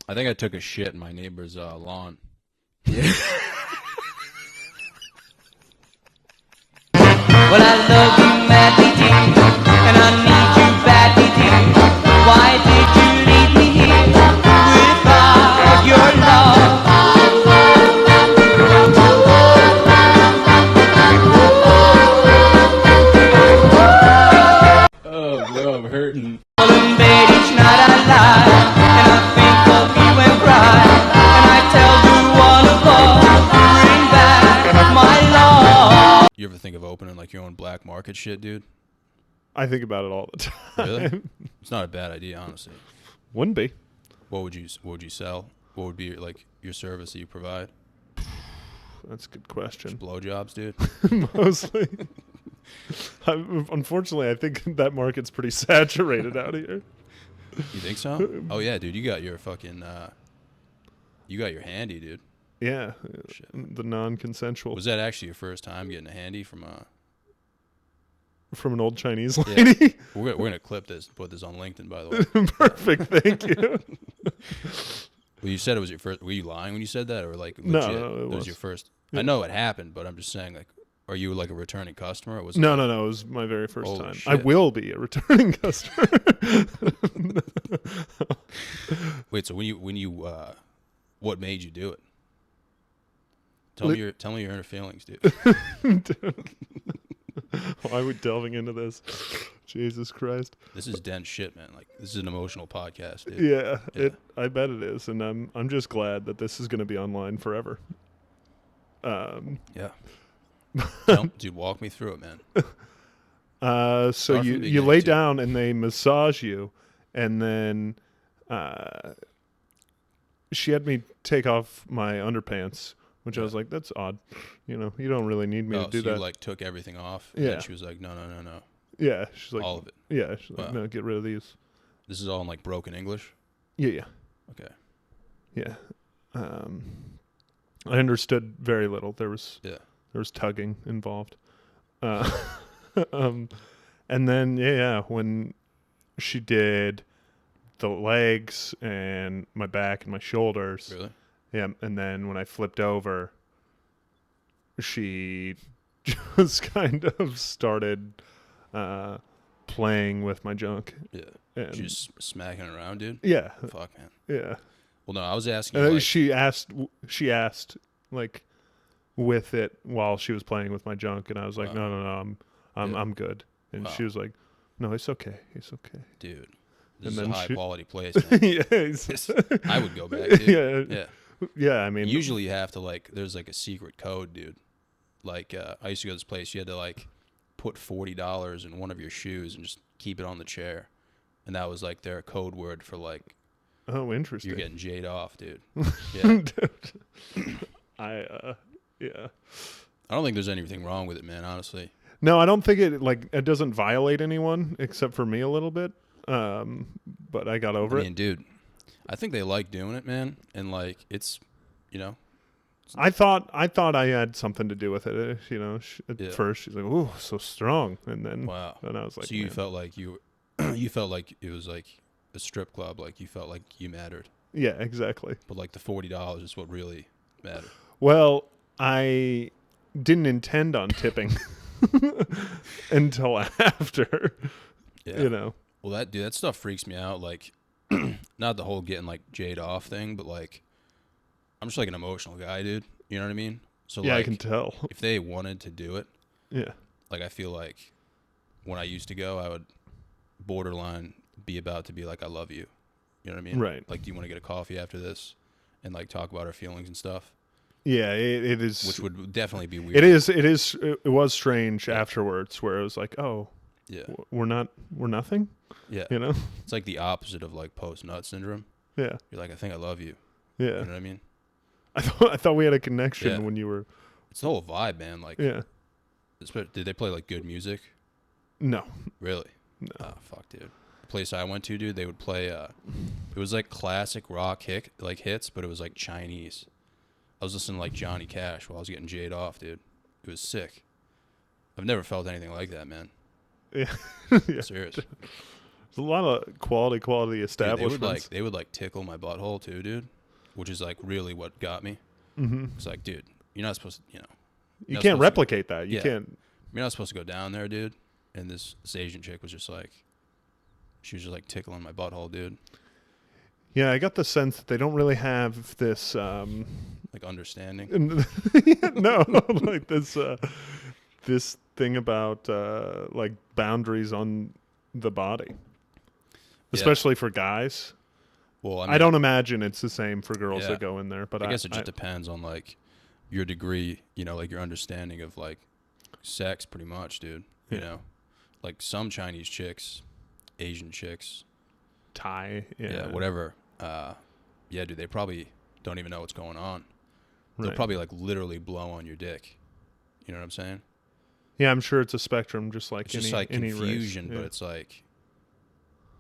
I think I took a shit in my neighbor's lawn. Yeah. Well, I love you madly, dear, and I need you badly, dear. Why did you leave me here without your love? Oh, bro, I'm hurting. Well, in bed each night I lie, and I think of you and cry, and I tell you one above, bring back my love. You ever think of opening like your own black market shit, dude? I think about it all the time. Really? It's not a bad idea, honestly. Wouldn't be. What would you sell? What would be like your service that you provide? That's a good question. Blowjobs, dude. Mostly. Unfortunately, I think that market's pretty saturated out here. You think so? Oh yeah, dude. You got your fucking. You got your handy, dude. Yeah, Shit. the non-consensual Was that actually your first time getting a handy from a? from an old Chinese Yeah. lady. We're gonna clip this, put this on LinkedIn, by the way. Perfect, thank you. Well, you said it was your first. Were you lying when you said that, or like No, legit? no, it was was. your first. Yeah. I know it happened, but I'm just saying, like, are you like a returning customer? Or was No, it no, it was my very first Holy time. shit. I will be a returning customer. Wait, so when you what made you do it? Tell me your inner feelings, dude. Why are we delving into this? Jesus Christ. This is dense shit, man. Like, this is an emotional podcast, dude. Yeah, Yeah. I bet it is, and I'm just glad that this is going to be online forever. Yeah. Dude, walk me through it, man. So Start from the you beginning, lay too. down and they massage you, and then she had me take off my underpants, which I was like, that's odd. You know, you don't really need me to do so that. you like took everything off, and Yeah. then she was like, no. Yeah, she's like, All of it. yeah, she's like, Wow. no, get rid of these. This is all in like broken English. Yeah. Okay. Yeah. I understood very little. There was tugging involved. And then when she did the legs and my back and my shoulders. Really? Yeah, and then when I flipped over, she just kind of started playing with my junk. Yeah. And She's smacking around, dude. yeah, Fuck, man. yeah. Well, no, I was asking you, like, She asked like with it while she was playing with my junk, and I was like, Wow. no, I'm good. And Wow. she was like, no, it's okay, dude, And this is a then high she- quality place, man. I would go back, dude. Yeah. I mean, Usually you have to, like, there's like a secret code, dude. Like, I used to go to this place. You had to like put $40 in one of your shoes and just keep it on the chair, and that was like their code word for like oh, interesting. you're getting jade off, dude. Yeah. Yeah. I don't think there's anything wrong with it, man. Honestly. No, I don't think it doesn't violate anyone except for me a little bit. But I got over I mean, dude, I think they like doing it, man, and like it's, you know. I thought I had something to do with it. At Yeah. first she's like, "Ooh, so strong," and then Wow. and I was like, So you "Man." felt like you felt like it was like a strip club, like you felt like you mattered, Yeah, exactly. but like the $40 is what really mattered. Well, I didn't intend on tipping until after. Yeah. You know. Well, that stuff freaks me out. Like, not the whole getting like jade off thing, but like, I'm just like an emotional guy, dude. You know what I mean? So Yeah, like, I can tell. if they wanted to do it, Yeah. like I feel like when I used to go, I would borderline be about to be like, I love you. You know what I mean? Right. Like, do you want to get a coffee after this and like talk about our feelings and stuff? Yeah, it is. Which would definitely be weird. It is. It was strange afterwards, where it was like, "Oh, Yeah. we're nothing." Yeah. You know? It's like the opposite of like post nut syndrome. Yeah. You're like, I think I love you. Yeah. You know what I mean? I thought we had a connection Yeah. when you were. It's the whole vibe, man. Like, Yeah. did they play like good music? No. Really? No. Oh, fuck, dude. The place I went to, dude, they would play, it was like classic rock hits, but it was like Chinese. I was listening to like Johnny Cash while I was getting jade off, dude. It was sick. I've never felt anything like that, man. Yeah. Yeah. Serious. There's a lot of quality Dude, establishments. they would like tickle my butthole too, dude, which is like really what got me. Mm-hmm. It's like, dude, you're not supposed to, You not can't supposed to- replicate that. You Yeah. can't. You're not supposed to go down there, dude. And this Asian chick was just like, she was just like tickling my butthole, dude. Yeah, I got the sense that they don't really have this. Like understanding. No, like this thing about like boundaries on the body, especially for guys. Well, I don't imagine it's the same for girls Yeah. that go in there, but I guess it just depends on like your degree, like your understanding of like sex, pretty much, dude. You Yeah. know, like some Chinese chicks, Asian chicks, Thai, yeah, whatever. Yeah, dude, they probably don't even know what's going on. They'll Right. probably like literally blow on your dick. You know what I'm saying? Yeah, I'm sure it's a spectrum, just like It's any just like any confusion, race. but it's like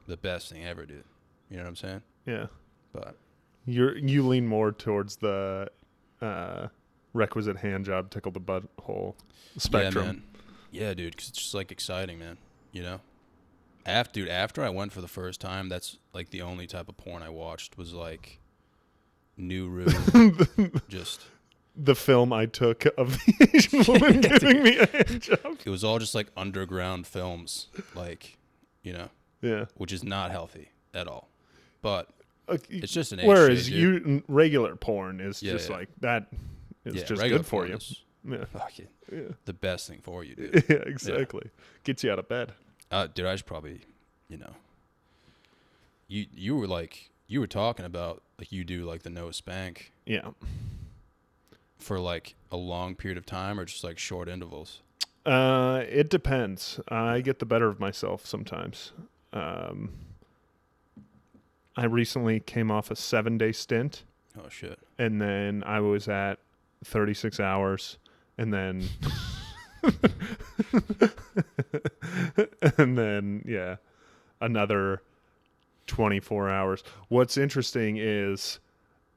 the best thing ever, dude. You know what I'm saying? Yeah, But you lean more towards the requisite hand job, tickle the butthole spectrum. yeah, man. Yeah, dude, 'cause it's just like exciting, man. You know? After I went for the first time, that's like the only type of porn I watched was like New Rude. Just The film I took of the Asian woman giving me a hand job. it was all just like underground films, like, Yeah. which is not healthy at all. But it's just an Whereas dude. regular porn is Yeah, just yeah. like that is Yeah, just regular good for porn you. is Yeah. fucking Yeah. the best thing for you, dude. Yeah, exactly. Gets you out of bed. Dude, I should probably, you were talking about like you do like the no spank Yeah. for like a long period of time or just like short intervals. It depends. I get the better of myself sometimes. I recently came off a 7-day stint, Oh shit. and then I was at 36 hours, and then yeah, another 24 hours. What's interesting is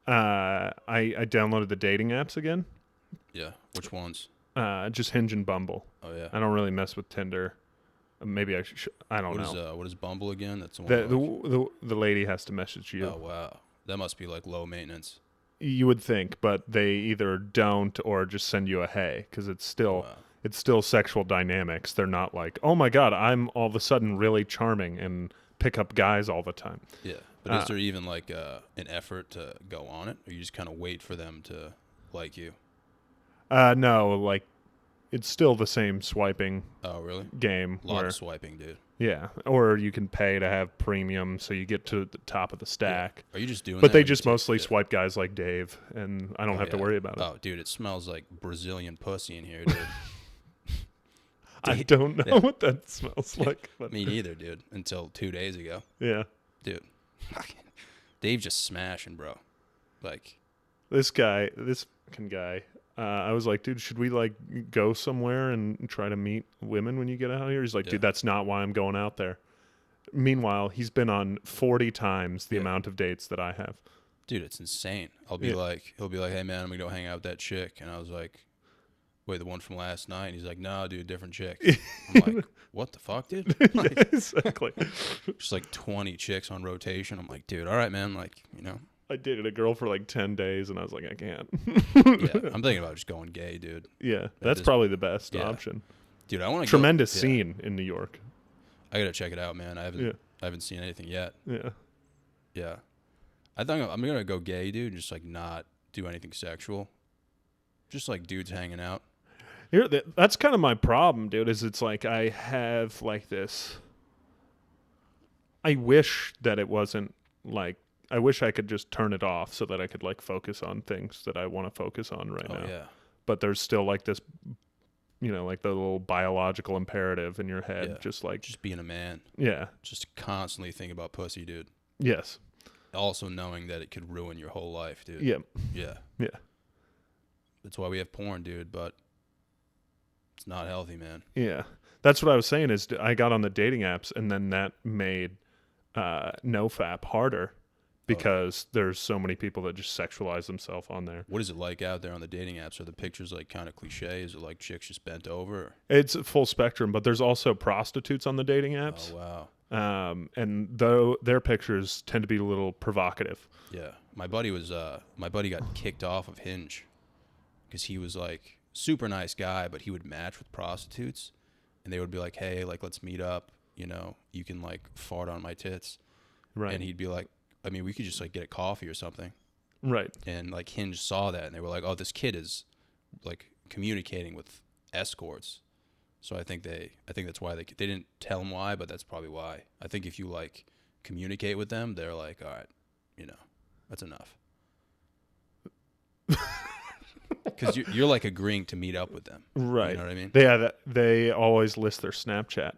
I downloaded the dating apps again, Yeah. Which ones? just Hinge and Bumble. Oh yeah. I don't really mess with Tinder. Maybe I don't know. What is Bumble again? That's the one. The lady has to message you. Oh wow. That must be like low maintenance. You would think, but they either don't or just send you a hey, because it's still sexual dynamics. They're not like, oh my god, I'm all of a sudden really charming and pick up guys all the time. Yeah. But is there even like an effort to go on it, or you just kind of wait for them to like you? No, like it's still the same swiping Oh really? game. A lot of swiping, dude. Yeah, or you can pay to have premium, so you get to the top of the stack. Are you just doing? But that they or just you mostly yeah. swipe guys like Dave, and I don't have to yeah. worry about it. Oh, dude, it smells like Brazilian pussy in here, dude. I don't know what that smells like. But Me neither, dude. Until 2 days ago, yeah. dude. Dave just smashing, bro. Like, This fucking guy. I was like, dude, should we like go somewhere and try to meet women when you get out here? He's like, Yeah. dude, that's not why I'm going out there. Meanwhile, he's been on 40 times the Yeah. amount of dates that I have. dude, it's insane. He'll be like, hey man, I'm gonna go hang out with that chick, and I was like, wait, the one from last night? And he's like, no, dude, different chick. I'm like, what the fuck, dude? Like, Yeah, exactly. just like 20 chicks on rotation. I'm like, dude, all right, man. Like, I dated a girl for like 10 days, and I was like, I can't. yeah. I'm thinking about just going gay, dude. Yeah, that's this- probably the best yeah. option. Dude, I want to Tremendous yeah. scene in New York. I gotta check it out, man. I Yeah. haven't seen anything yet. Yeah. Yeah, I think I'm gonna go gay, dude. Just like not do anything sexual. Just like dudes hanging out. That's kind of my problem, dude, is it's like I have like this. I wish that it wasn't like, I wish I could just turn it off so that I could like focus on things that I want to focus on right Oh now. yeah, But there's still like this, like the little biological imperative in your head, Yeah. just like, just being a man. yeah, Just constantly think about pussy, dude. yes, Also knowing that it could ruin your whole life, dude. yeah, Yeah. yeah, That's why we have porn, dude. But it's not healthy, man. yeah. That's what I was saying is I got on the dating apps, and then that made NoFap harder because there's so many people that just sexualize themselves on there. What is it like out there on the dating apps? Are the pictures like kind of cliche? Is it like chicks just bent over? It's full spectrum, but there's also prostitutes on the dating apps. Oh wow. And though their pictures tend to be a little provocative. Yeah, my buddy got kicked off of Hinge because he was like super nice guy, but he would match with prostitutes, and they would be like, "Hey, like let's meet up. You know, you can like fart on my tits," Right. and he'd be like, "I mean, we could just like get a coffee or something." Right. And like Hinge saw that, and they were like, "Oh, this kid is like communicating with escorts." So I think that's why they didn't tell him why, but that's probably why. I think if you like communicate with them, they're like, all right, you know, that's enough. Because you're like agreeing to meet up with them. Right. You know what I mean? They always list their Snapchat.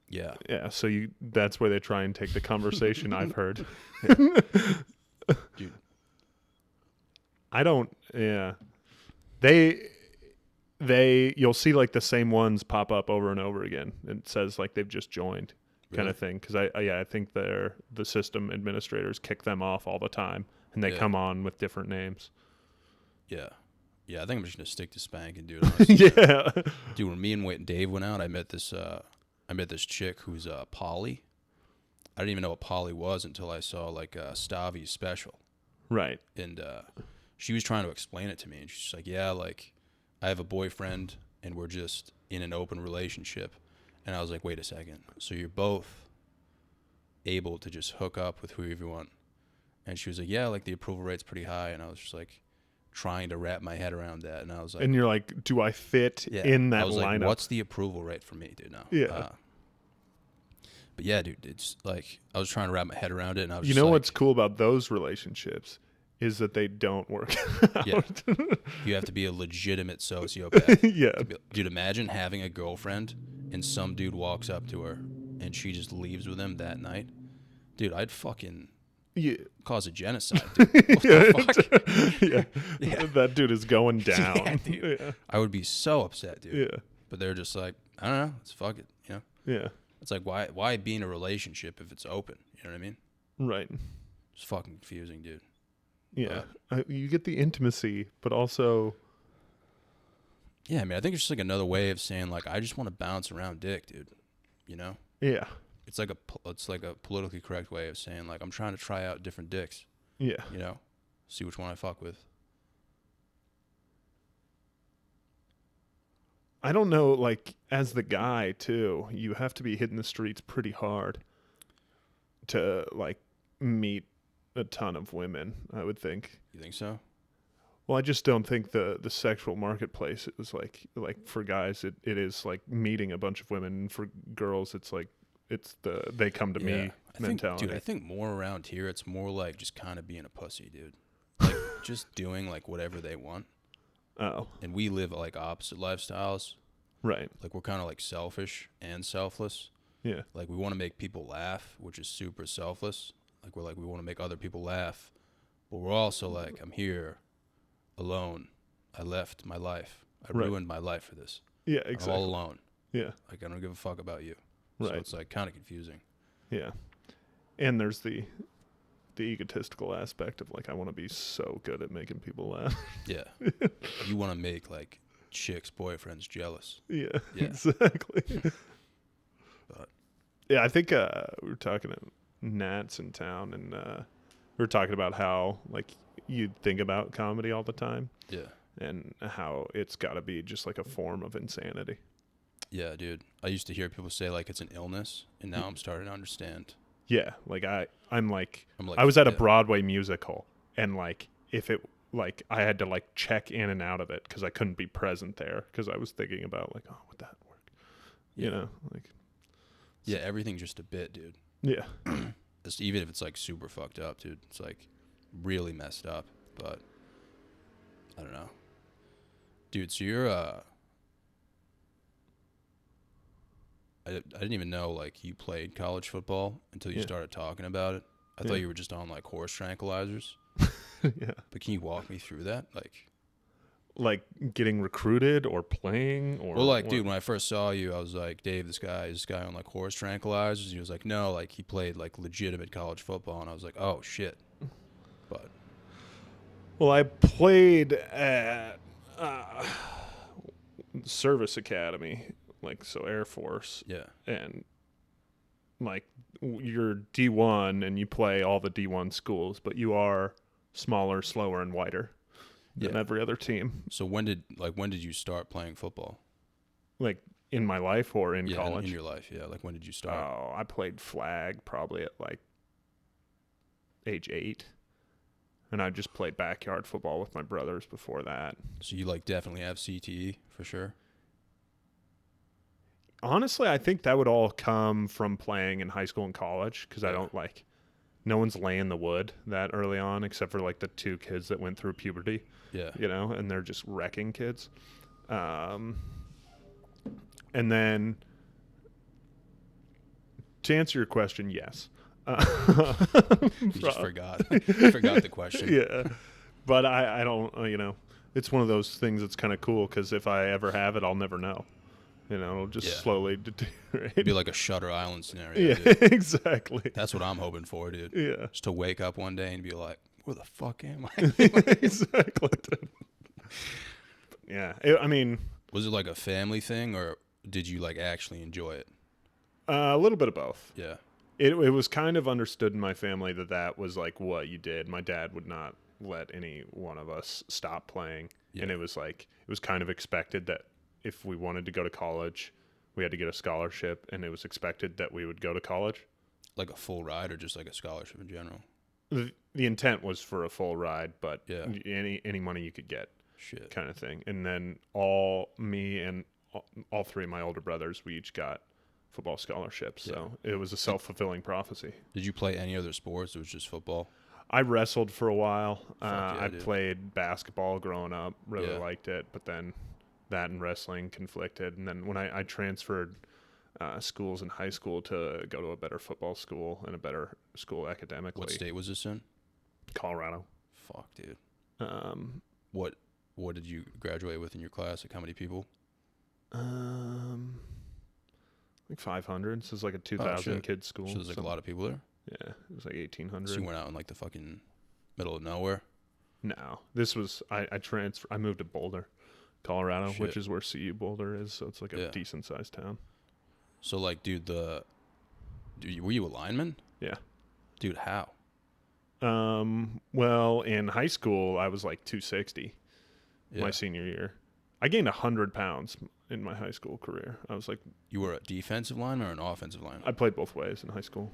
Yeah. Yeah, so that's where they try and take the conversation. I've heard. Dude. I don't. Yeah. You'll see like the same ones pop up over and over again. And it says like they've just joined, kind of thing. Because I think the system administrators kick them off all the time, and they come on with different names. Yeah. Yeah, I think I'm just gonna stick to spanking, dude. Honestly. Yeah. Dude, when me and Dave went out, I met this chick who's poly. I didn't even know what poly was until I saw like Stavi's special. Right. And she was trying to explain it to me, and she's like, yeah, like I have a boyfriend and we're just in an open relationship. And I was like, wait a second, so you're both able to just hook up with whoever you want? And she was like, yeah, like the approval rate's pretty high. And I was just like trying to wrap my head around that, and I was like, and you're like, do I fit in that I was lineup? like, what's the approval rate for me, dude? Now, Yeah. But yeah, dude, it's like I was trying to wrap my head around it, and I was. You just know like, what's cool about those relationships is that they don't work out. Yeah. You have to be a legitimate sociopath. Yeah. Dude, imagine having a girlfriend and some dude walks up to her and she just leaves with him that night. Dude, I'd fucking Yeah. cause a genocide, dude. What the fuck? Yeah. Yeah. That dude is going down. Yeah, dude. Yeah. I would be so upset, dude. Yeah. But they're just like, I don't know, it's fuck it, you know? Yeah. It's like, why be in a relationship if it's open? You know what I mean? Right. It's fucking confusing, dude. Yeah. You get the intimacy, but also. Yeah, I mean, I think it's just like another way of saying like, I just want to bounce around dick, dude. You know? Yeah. It's like a politically correct way of saying like, I'm trying to try out different dicks. Yeah. You know? See which one I fuck with. I don't know, like, as the guy, too, you have to be hitting the streets pretty hard to, like, meet a ton of women, I would think. You think so? Well, I just don't think the sexual marketplace is like for guys, it is like meeting a bunch of women. And for girls, it's like, they come to me mentality. Dude, I think more around here, it's more like just kind of being a pussy, dude. Like, just doing, like, whatever they want. Oh. And we live, like, opposite lifestyles. Right. Like, we're kind of, like, selfish and selfless. Yeah. Like, we want to make people laugh, which is super selfless. Like, we want to make other people laugh. But we're also, like, I'm here alone. I left my life. I ruined my life for this. Yeah, exactly. I'm all alone. Yeah. Like, I don't give a fuck about you. Right. So it's, like, kind of confusing. Yeah. And there's the egotistical aspect of, like, I want to be so good at making people laugh. Yeah. You want to make, like, chicks' boyfriends jealous. Yeah, Yeah. exactly. But yeah, I think we were talking to Nats in town, and we were talking about how, like, you think about comedy all the time. yeah. And how it's got to be just like a form of insanity. Yeah, dude. I used to hear people say, like, it's an illness, and now I'm starting to understand. Yeah, like I'm like I'm like, I was at a Broadway musical, and like if it like I had to like check in and out of it because I couldn't be present there because I was thinking about like, oh, would that work? Yeah. You know, like Yeah, everything's just a bit, dude. yeah, Just even if it's, like, super fucked up, dude. It's, like, really messed up. But I don't know. Dude, so you're I didn't even know, like, you played college football until you started talking about it. I thought you were just on, like, horse tranquilizers. yeah. But can you walk me through that? Like getting recruited or playing or Well, like, what? dude, when I first saw you, I was like, Dave, this guy on, like, horse tranquilizers. And he was like, no, like, he played, like, legitimate college football. And I was like, oh, shit. But Well, I played at Service Academy, like so Air Force. yeah, And like you're D1 and you play all the D1 schools, but you are smaller, slower, and wider than every other team. So when did you start playing football? Like in my life or in Yeah, college? in your life, yeah. Like when did you start? Oh, I played flag probably at like age 8. And I just played backyard football with my brothers before that. So you like definitely have CTE for sure? Honestly, I think that would all come from playing in high school and college because I don't like, no one's laying the wood that early on except for like the 2 kids that went through puberty, Yeah. you know, and they're just wrecking kids. And then to answer your question, yes. You just forgot the question. Yeah. But I don't, you know, it's one of those things that's kind of cool because if I ever have it, I'll never know. You know, it'll just slowly deteriorate. It'd be like a Shutter Island scenario. Yeah, Dude. exactly. That's what I'm hoping for, dude. Yeah. Just to wake up one day and be like, where the fuck am I? Exactly. Yeah. I mean, Was it like a family thing or did you like actually enjoy it? a little bit of both. Yeah. It was kind of understood in my family that was like what you did. My dad would not let any one of us stop playing. Yeah. And it was kind of expected that if we wanted to go to college, we had to get a scholarship, and it was expected that we would go to college. Like a full ride or just like a scholarship in general? The intent was for a full ride, but Yeah. any money you could get. Shit. Kind of thing. And then me and all 3 of my older brothers, we each got football scholarships. So it was a self-fulfilling prophecy. Did you play any other sports? It was just football? I wrestled for a while. Yeah, I dude. played basketball growing up, really Yeah. liked it, but then that and wrestling conflicted. And then when I transferred schools in high school to go to a better football school and a better school academically. What state was this in? Colorado. Fuck, dude. Um, What did you graduate with in your class? Like how many people? like 500. So it's like a 2,000 shit. kid school. So there's like a lot of people there? Yeah, it was like 1,800. So you went out in like the fucking middle of nowhere? No, this was I moved to Boulder, Colorado, Shit. which is where CU Boulder is. So it's like a Yeah. decent sized town. So like, dude, were you a lineman? Yeah. Dude, how? Well, in high school, I was like 260 Yeah. my senior year. I gained 100 pounds in my high school career. I was like, You were a defensive lineman or an offensive lineman? I played both ways in high school.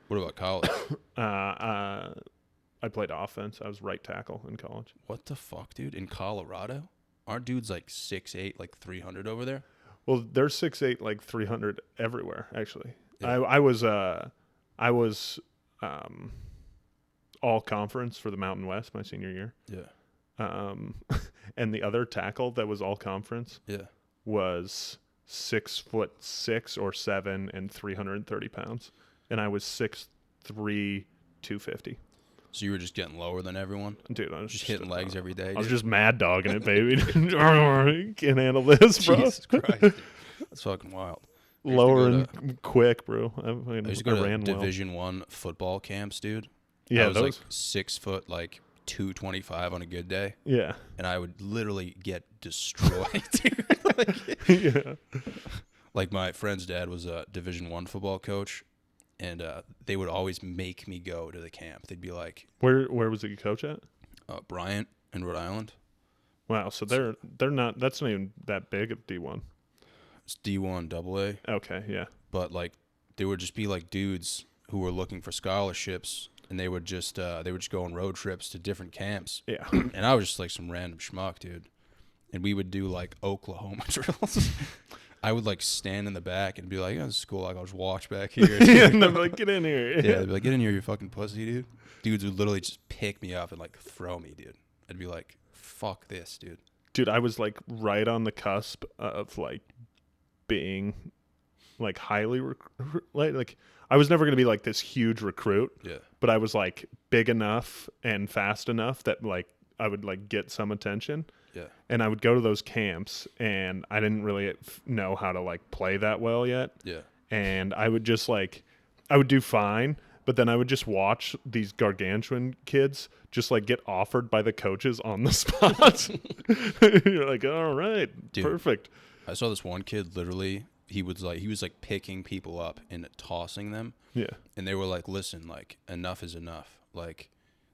What about college? I played offense. I was right tackle in college. What the fuck, dude? In Colorado? Aren't dudes like 6'8", like 300 over there? Well, they're 6'8", like 300 everywhere, actually. Yeah. I was all conference for the Mountain West my senior year. Yeah. And the other tackle that was all conference Yeah. was 6'6" or 7" and 330 pounds. And I was 6'3", 250. So you were just getting lower than everyone? Dude, I was Just hitting legs every day? I was dude? just mad dogging it, baby. Can't handle this, bro. Jesus Christ, dude. That's fucking wild. I used to Lower go and quick, bro. I used to go to ran well. Division I football camps, dude. Yeah, I was those. like 6 foot, like 225 on a good day, Yeah, and I would literally get destroyed, dude. yeah. Like my friend's dad was a Division I football coach, and they would always make me go to the camp. They'd be like, Where was it you coach at? Bryant in Rhode Island. Wow, so they're not. That's not even that big of D1. It's D1 AA, Okay, yeah, but like they would just be like dudes who were looking for scholarships, and they would just go on road trips to different camps. yeah. And I was just like some random schmuck, dude. And we would do like Oklahoma drills. I would like stand in the back and be like, "Yeah, this is cool. Like I'll just watch back here." Yeah, and I'm like, get in here. Yeah, they'd be like, "Get in here, you fucking pussy, dude." Dudes would literally just pick me up and like throw me, dude. I'd be like, "Fuck this, dude." Dude, I was like right on the cusp of like being like highly like I was never gonna be like this huge recruit. Yeah. But I was like big enough and fast enough that like I would like get some attention. Yeah. And I would go to those camps, and I didn't really know how to like play that well yet. Yeah. And I would just like, I would do fine, but then I would just watch these gargantuan kids just like get offered by the coaches on the spot. You're like, all right, Dude. perfect. I saw this one kid literally he was like picking people up and tossing them. Yeah. And they were like, listen, like, enough is enough. Like,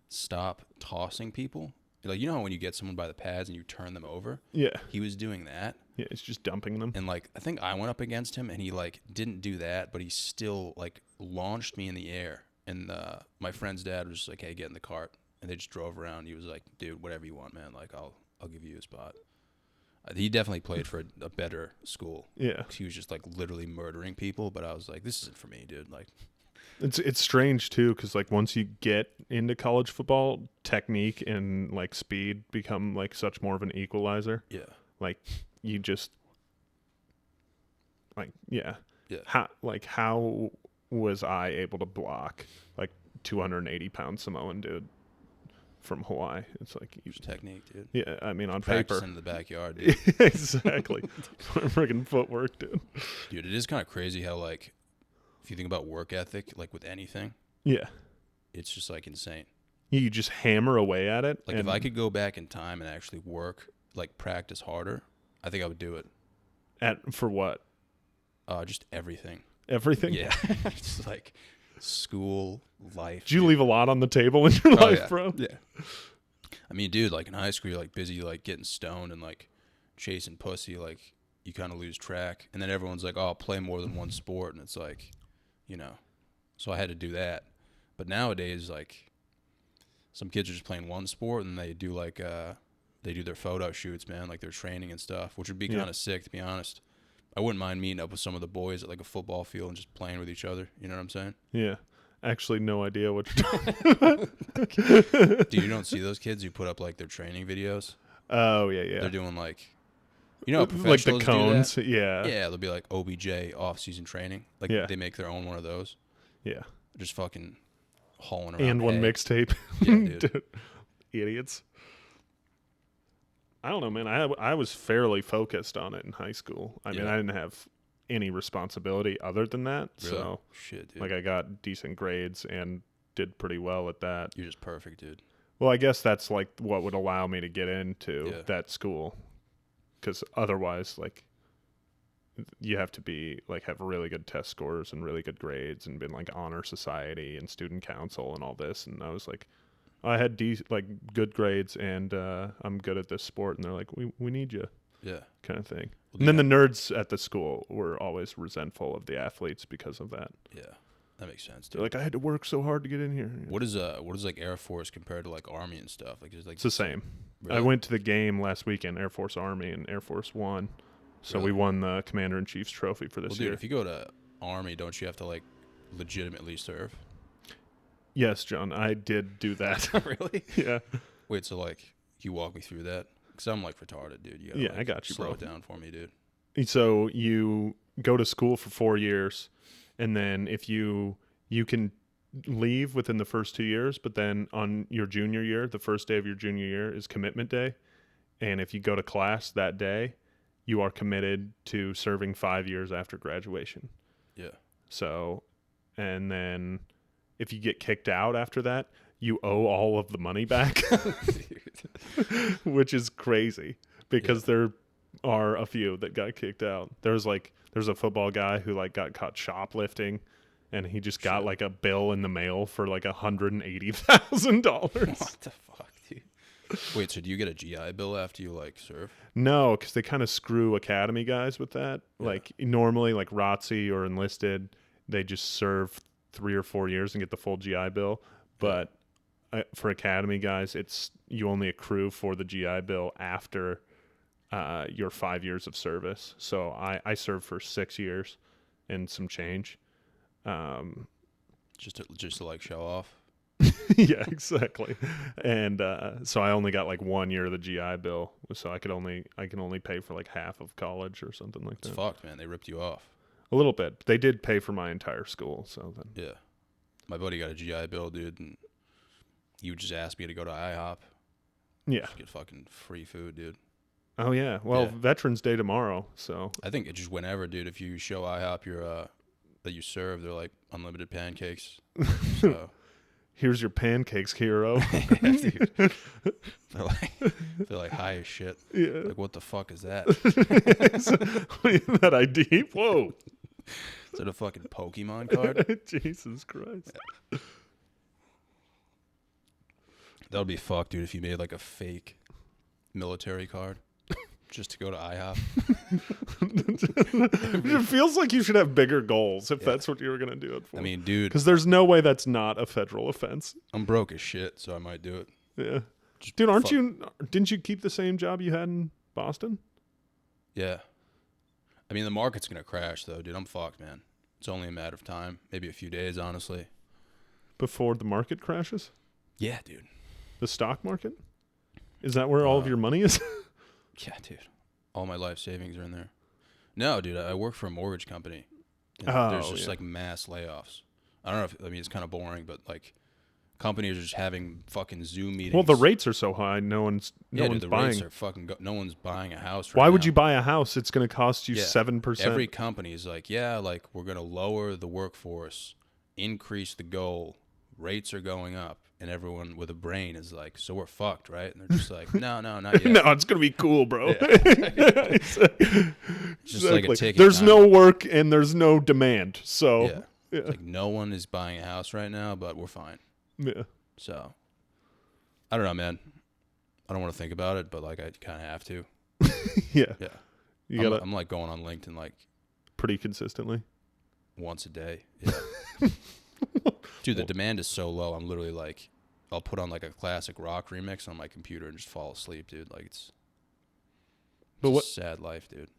stop tossing people. Like, you know how when you get someone by the pads and you turn them over? Yeah. He was doing that. Yeah, it's just dumping them. And, like, I think I went up against him, and he, like, didn't do that, but he still, like, launched me in the air. And my friend's dad was just like, hey, get in the cart. And they just drove around. He was like, dude, whatever you want, man. Like, I'll give you a spot. He definitely played for a better school. Yeah. He was just, like, literally murdering people. But I was like, this isn't for me, dude. Like, It's strange too, because like once you get into college football, technique and like speed become like such more of an equalizer. yeah. Like you just like Yeah. How was I able to block like 280-pound Samoan dude from Hawaii? It's like Just technique, dude. yeah, I mean on Practicing paper. in the backyard, dude. Exactly. Freaking footwork, dude. Dude, it is kind of crazy how, like, if you think about work ethic, like with anything, Yeah. it's just like insane. You just hammer away at it. Like if I could go back in time and actually work, like practice harder, I think I would do it. For what? Just everything. Everything? Yeah. Just like school, life. Did you leave a lot on the table in your life, yeah. bro? Yeah. I mean, dude, like in high school, you're like busy, like getting stoned and like chasing pussy. Like you kind of lose track. And then everyone's like, oh, I'll play more than one sport. And it's like, you know, so I had to do that. But nowadays, like some kids are just playing one sport and they do like, they do their photo shoots, man, like their training and stuff, which would be kind of sick, to be honest. I wouldn't mind meeting up with some of the boys at like a football field and just playing with each other. You know what I'm saying? Yeah. Actually, no idea what you're talking about. Dude, you don't see those kids who put up like their training videos? Oh, yeah, yeah. They're doing like, you know, how like the professionals cones. do that? Yeah. Yeah, they'll be like OBJ off-season training. Like Yeah. they make their own one of those. Yeah. Just fucking hauling around. And one hay. mixtape. Yeah, dude. Dude. Idiots. I don't know, man. I was fairly focused on it in high school. I mean, Yeah. I didn't have any responsibility other than that. Really? So, Shit, dude. like, I got decent grades and did pretty well at that. You're just perfect, dude. Well, I guess that's like what would allow me to get into Yeah. that school, because otherwise, like, you have to be like have really good test scores and really good grades and been like honor society and student council and all this. And I was like, I had good grades and I'm good at this sport. And they're like, we need you, Yeah. kind of thing. Well, And then the nerds at the school were always resentful of the athletes because of that. Yeah. That makes sense, dude. They're like, I had to work so hard to get in here. What is like Air Force compared to like Army and stuff? Like it's like It's the same. Really? I went to the game last weekend, Air Force Army, and Air Force won. So we Really? won the Commander in Chief's trophy for this Well, dude, year. if you go to Army, don't you have to like legitimately serve? Yes, John, I did do that. Really? Yeah. Wait, so like, can you walk me through that? Because I'm like retarded, dude. You gotta, Yeah, like, I got you, slow bro. it down for me, dude. So you go to school for 4 years, and then if you can leave within the first 2 years, but then on your junior year, the first day of your junior year is commitment day. And if you go to class that day, you are committed to serving 5 years after graduation. Yeah. So, and then if you get kicked out after that, you owe all of the money back, which is crazy because there are a few that got kicked out. There's a football guy who like got caught shoplifting, and he just got like a bill in the mail for like $180,000. What the fuck, dude? Wait, so do you get a GI Bill after you like serve? No, because they kind of screw academy guys with that. Yeah. Like normally, like ROTC or enlisted, they just serve 3 or 4 years and get the full GI Bill. But for academy guys, it's you only accrue for the GI Bill after your 5 years of service. So I served for 6 years and some change. Just to like show off. Yeah, exactly. And so I only got like 1 year of the GI Bill, so I can only pay for like half of college or something like It's that. fucked, man. They ripped you off. A little bit. They did pay for my entire school, so then Yeah. My buddy got a GI Bill, dude, and he would just ask me to go to IHOP. yeah. Just get fucking free food, dude. Oh yeah. Well, Yeah. Veterans Day tomorrow, so I think it just whenever, dude. If you show IHOP your that you serve, they're like unlimited pancakes. So Here's your pancakes, hero. Yeah, dude. They're like high as shit. Yeah. Like, what the fuck is that? That ID? Whoa. Is that a fucking Pokemon card? Jesus Christ. That would be fucked, dude, if you made like a fake military card just to go to IHOP. It feels like you should have bigger goals if that's what you were going to do it for. I mean, dude, because there's no way that's not a federal offense. I'm broke as shit, so I might do it. Yeah. Dude, didn't you keep the same job you had in Boston? Yeah. I mean, the market's going to crash, though, dude. I'm fucked, man. It's only a matter of time. Maybe a few days, honestly. Before the market crashes? Yeah, dude. The stock market? Is that where all of your money is? Yeah, dude. All my life savings are in there. No, dude. I work for a mortgage company. And there's just like mass layoffs. I don't know if, I mean, it's kind of boring, but like companies are just having fucking Zoom meetings. Well, the rates are so high, no one's the buying. rates are fucking, no one's buying a house right Why would now. you buy a house? It's going to cost you 7%. Every company is like, yeah, like we're going to lower the workforce, increase the goal, rates are going up. And everyone with a brain is like, so we're fucked, right? And they're just like, no, not yet. No, it's going to be cool, bro. Yeah. Just like a ticket. There's no work and there's no demand. So, yeah. It's like no one is buying a house right now, but we're fine. Yeah. So, I don't know, man. I don't want to think about it, but like I kind of have to. Yeah. Yeah. I'm like going on LinkedIn like pretty consistently. Once a day. Yeah. Dude, the demand is so low. I'm literally like, I'll put on like a classic rock remix on my computer and just fall asleep, dude. Like it's a sad life, dude.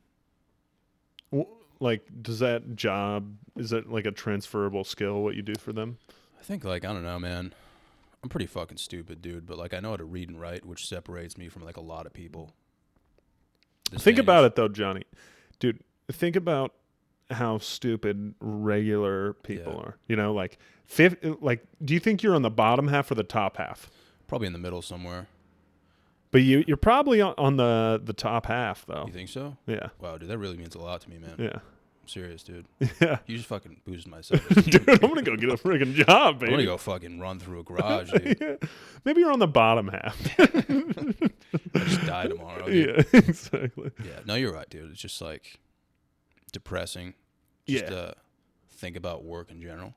Like, does that job, is that like a transferable skill, what you do for them? I think like, I don't know, man. I'm pretty fucking stupid, dude. But like, I know how to read and write, which separates me from like a lot of people. Think about it though, Johnny. Dude, think about how stupid regular people are. You know, like do you think you're on the bottom half or the top half? Probably in the middle somewhere. But you're probably on the top half though. You think so? Yeah. Wow, dude, that really means a lot to me, man. Yeah. I'm serious, dude. Yeah. You just fucking boosted myself. Dude, I'm gonna go get a friggin' job, baby. I'm gonna go fucking run through a garage, dude. Yeah. Maybe you're on the bottom half. I just die tomorrow, dude. Yeah, exactly. Yeah, no, you're right, dude. It's just like depressing. Just think about work in general.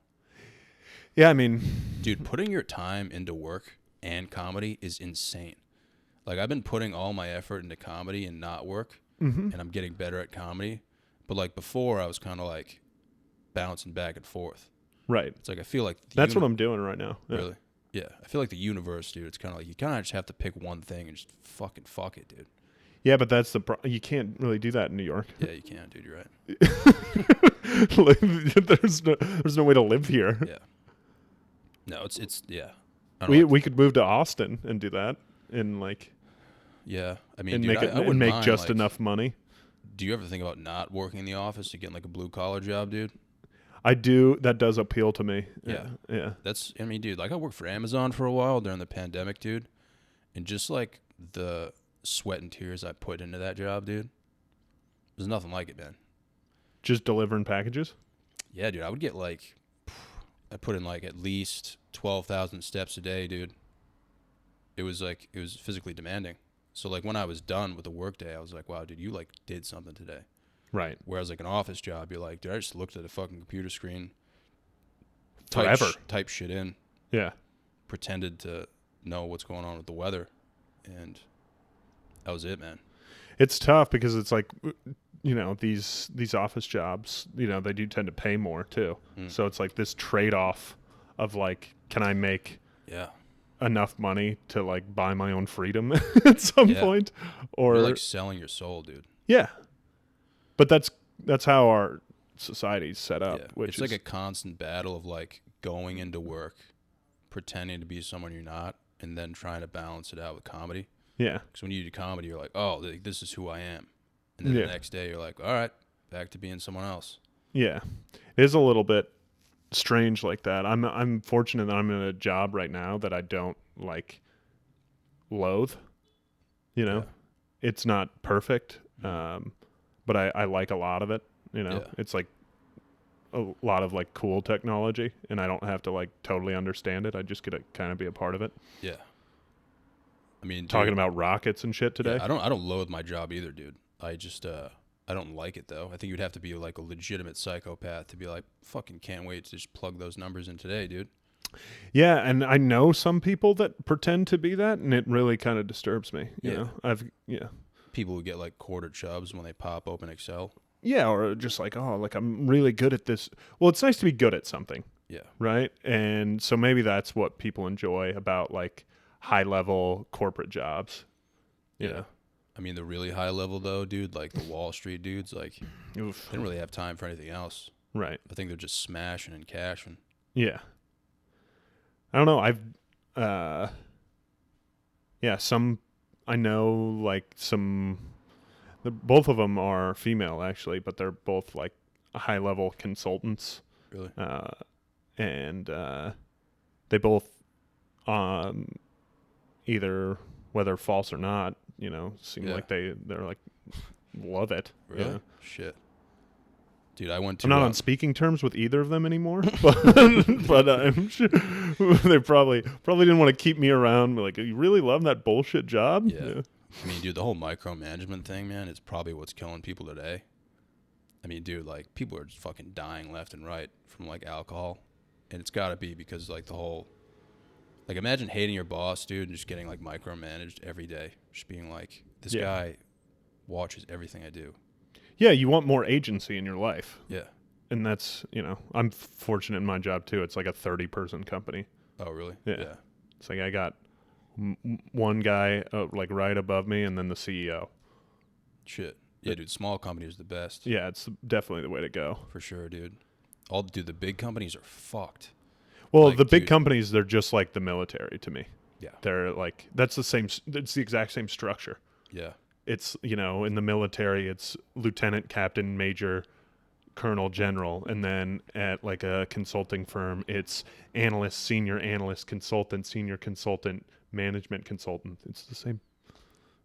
Yeah, I mean, dude, putting your time into work and comedy is insane. Like I've been putting all my effort into comedy and not work, and I'm getting better at comedy. But like before, I was kind of like bouncing back and forth. Right. It's like I feel like that's what I'm doing right now. Yeah. Really? Yeah. I feel like the universe, dude. It's kind of like you kind of just have to pick one thing and just fucking fuck it, dude. Yeah, but that's you can't really do that in New York. Yeah, you can, dude. You're right. Like, there's no way to live here. Yeah. No, it's yeah. We could move to Austin and do that and like. Yeah, I mean, and dude, make I wouldn't make mind, just like, enough money. Do you ever think about not working in the office to get like a blue collar job, dude? I do. That does appeal to me. Yeah. Yeah. I mean, dude, like I worked for Amazon for a while during the pandemic, dude. And just like the sweat and tears I put into that job, dude, there's nothing like it, man. Just delivering packages? Yeah, dude. I would get like, I put in like at least 12,000 steps a day, dude. It was physically demanding. So like when I was done with the workday, I was like, wow, dude, you like did something today. Right. Whereas like an office job, you're like, dude, I just looked at a fucking computer screen, type shit in. Yeah. Pretended to know what's going on with the weather, and that was it, man. It's tough because it's like, you know, these office jobs, you know, they do tend to pay more too. So it's like this trade-off of like, can I make enough money to like buy my own freedom at some point, or you're like selling your soul, dude. Yeah. But that's how our society's set up. Yeah. Which it's like a constant battle of like going into work, pretending to be someone you're not, and then trying to balance it out with comedy. Yeah. Because when you do comedy, you're like, oh, this is who I am. And then the next day, you're like, all right, back to being someone else. Yeah. It is a little bit strange like that. I'm fortunate that I'm in a job right now that I don't like loathe. You know, it's not perfect, but I like a lot of it. You know, it's like a lot of like cool technology, and I don't have to like totally understand it. I just get to kind of be a part of it. Yeah. I mean, Talking dude, about rockets and shit today. yeah, I don't loathe my job either, dude. I just I don't like it though. I think you'd have to be like a legitimate psychopath to be like, fucking can't wait to just plug those numbers in today, dude. Yeah, and I know some people that pretend to be that, and it really kind of disturbs me. You Yeah. know, People who get like quarter chubs when they pop open Excel. yeah, or just like, oh, like I'm really good at this. Well, it's nice to be good at something, Yeah. right? And so maybe that's what people enjoy about like high level corporate jobs. You know? I mean, the really high level though, dude, like the Wall Street dudes, like Oof. they don't really have time for anything else. Right. I think they're just smashing and cashing. Yeah. I don't know. Some I know like both of them are female actually, but they're both like high level consultants. Really? And they both, either whether false or not, you know, seem like they're like love it. Really? You know? Shit. Dude, I went to. I'm not on speaking terms with either of them anymore, but I'm sure they probably didn't want to keep me around. Like, you really love that bullshit job? Yeah. I mean, dude, the whole micromanagement thing, man, is probably what's killing people today. I mean, dude, like, people are just fucking dying left and right from, like, alcohol. And it's got to be because, like, the whole... Like, imagine hating your boss, dude, and just getting, like, micromanaged every day. Just being like, this guy watches everything I do. Yeah, you want more agency in your life. Yeah. And that's, you know, I'm fortunate in my job, too. It's like a 30-person company. Oh, really? Yeah. It's like I got one guy, like, right above me, and then the CEO. Shit. Yeah, dude, small companies are the best. Yeah, it's definitely the way to go. For sure, dude. Dude, the big companies are fucked. Well, Like, the big dude. companies, they're just like the military to me. Yeah. They're like, it's the exact same structure. Yeah. It's, you know, in the military, it's lieutenant, captain, major, colonel, general. And then at like a consulting firm, it's analyst, senior analyst, consultant, senior consultant, management consultant. It's the same.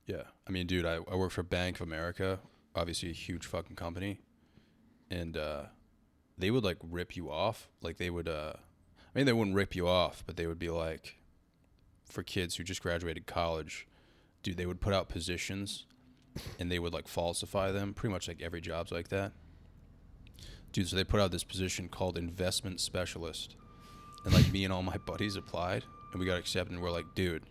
Yeah. I mean, dude, I work for Bank of America, obviously a huge fucking company. And they would like rip you off. Like they would, I mean, they wouldn't rip you off, but they would be like, for kids who just graduated college, dude, they would put out positions and they would like falsify them. Pretty much like every job's like that. Dude, so they put out this position called investment specialist. And like me and all my buddies applied and we got accepted and we're like, dude,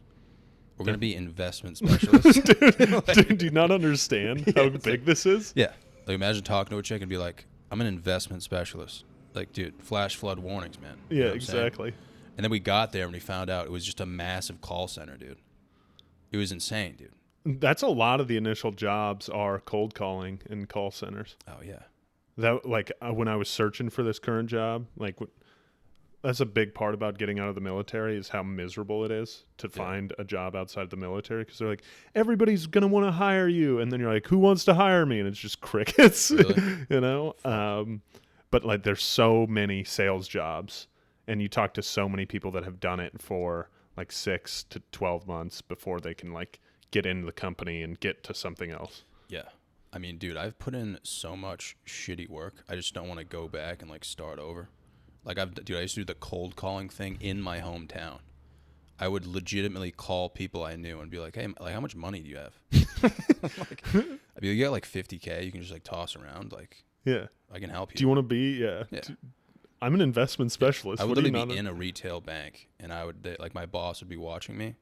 we're going to be investment specialists. Dude, do you not understand how big this is? Yeah. Like imagine talking to a chick and be like, I'm an investment specialist. Like, dude, flash flood warnings, man. You know Yeah, what I'm saying? exactly. And then we got there and we found out it was just a massive call center, dude. It was insane, dude. That's a lot of the initial jobs are cold calling in call centers. Oh, yeah. That like when I was searching for this current job, like that's a big part about getting out of the military is how miserable it is to find a job outside the military because they're like everybody's gonna want to hire you, and then you're like, who wants to hire me? And it's just crickets, Really? you know. But like, there's so many sales jobs, and you talk to so many people that have done it for like 6 to 12 months before they can like get into the company and get to something else. Yeah. I mean, dude, I've put in so much shitty work. I just don't want to go back and like start over. Like I used to do the cold calling thing in my hometown. I would legitimately call people I knew and be like, hey, like, how much money do you have? Like, I'd be like, you got like 50K. You can just like toss around. Like, Yeah. I can help you. Do you want to be? Yeah. I'm an investment specialist. I would What do you literally be not- in a retail bank, and like my boss would be watching me.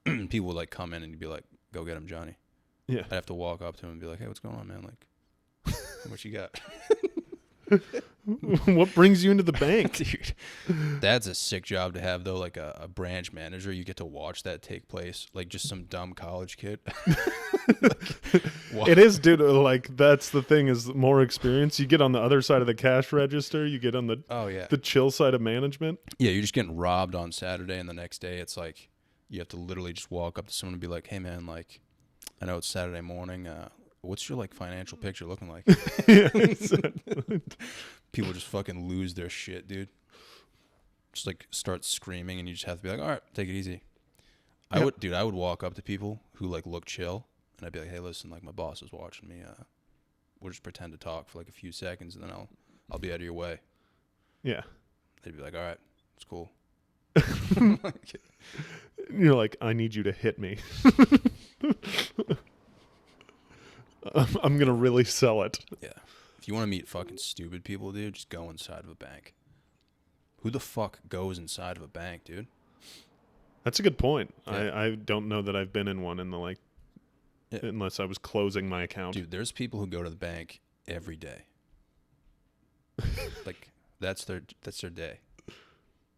People would like come in and he'd be like, "Go get him, Johnny." Yeah. I'd have to walk up to him and be like, "Hey, what's going on, man? Like, what you got?" What brings you into the bank? Dude, that's a sick job to have though. Like a branch manager, you get to watch that take place. Like just some dumb college kid. It is, dude. Like that's the thing is more experience. You get on the other side of the cash register. You get on the the chill side of management. Yeah, you're just getting robbed on Saturday, and the next day it's like you have to literally just walk up to someone and be like, "Hey, man, like, I know it's Saturday morning. What's your like financial picture looking like?" Yeah, People just fucking lose their shit, dude. Just like start screaming, and you just have to be like, "All right, take it easy." I would walk up to people who like look chill, and I'd be like, "Hey, listen, like my boss is watching me. We'll just pretend to talk for like a few seconds, and then I'll be out of your way." Yeah. They'd be like, all right, it's cool. You're like, I need you to hit me. I'm going to really sell it. Yeah. If you want to meet fucking stupid people, dude, just go inside of a bank. Who the fuck goes inside of a bank, dude? That's a good point. Yeah. I don't know that I've been in one in the unless I was closing my account. Dude, there's people who go to the bank every day. Like that's their day.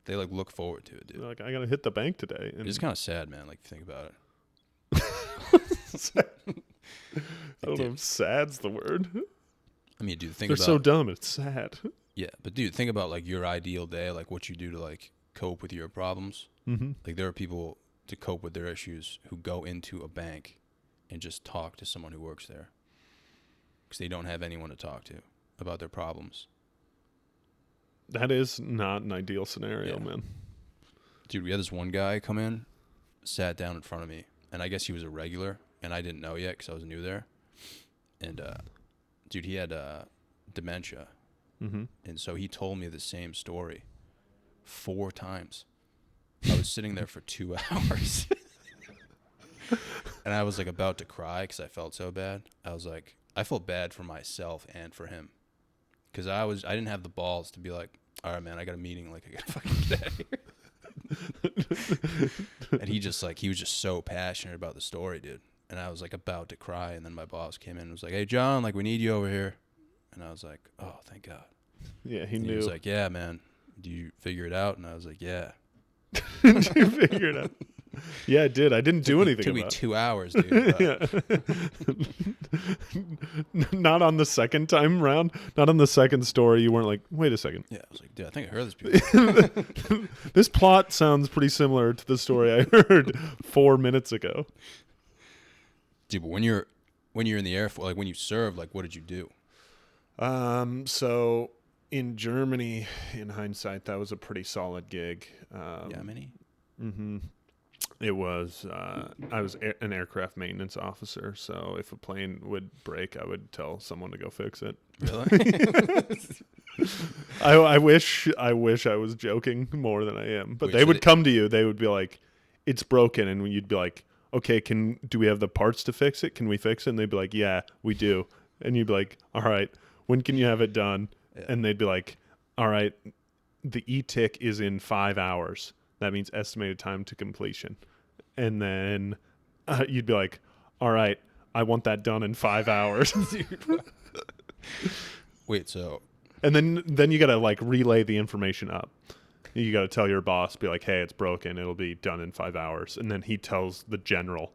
They like look forward to it, dude. They're like, I got to hit the bank today. And It's kind of sad, man. Like, think about it. I don't know if sad's the word. I mean, dude, think They're about so dumb. It's sad. Yeah, but dude, think about like your ideal day, like what you do to like cope with your problems. Mm-hmm. Like there are people to cope with their issues who go into a bank and just talk to someone who works there because they don't have anyone to talk to about their problems. That is not an ideal scenario, Yeah. man. Dude, we had this one guy come in, sat down in front of me, and I guess he was a regular, and I didn't know yet because I was new there. And dude, he had dementia. Mm-hmm. And so he told me the same story 4 times. I was sitting there for 2 hours. And I was like about to cry because I felt so bad. I felt bad for myself and for him. Because I didn't have the balls to be like, all right, man, I got a meeting. Like, I got to fucking get out of here. And he was just so passionate about the story, dude. And I was like about to cry. And then my boss came in and was like, hey, John, like, we need you over here. And I was like, oh, thank God. Yeah, he And knew. he was like, yeah, man, do you figure it out? And I was like, yeah. Did you figure it out? Yeah, I did. I didn't do anything Took me about 2 hours, dude. Yeah. Not on the second time round. Not on the second story. You weren't like, wait a second. Yeah, I was like, dude, I think I heard this before. This plot sounds pretty similar to the story I heard 4 minutes ago. Dude, but when you're in the Air Force, like when you served, like what did you do? So in Germany, in hindsight, that was a pretty solid gig. Yeah, many? Mm-hmm. It was, I was an aircraft maintenance officer, so if a plane would break, I would tell someone to go fix it. Really? I wish I was joking more than I am, but Wait, they so would come to you. They would be like, it's broken. And you'd be like, okay, do we have the parts to fix it? Can we fix it? And they'd be like, yeah, we do. And you'd be like, all right, when can you have it done? Yeah. And they'd be like, all right, the e-tick is in 5 hours. That means estimated time to completion. And then you'd be like, all right, I want that done in 5 hours. Wait, so And then you got to like relay the information up. You got to tell your boss, be like, hey, it's broken. It'll be done in 5 hours. And then he tells the general,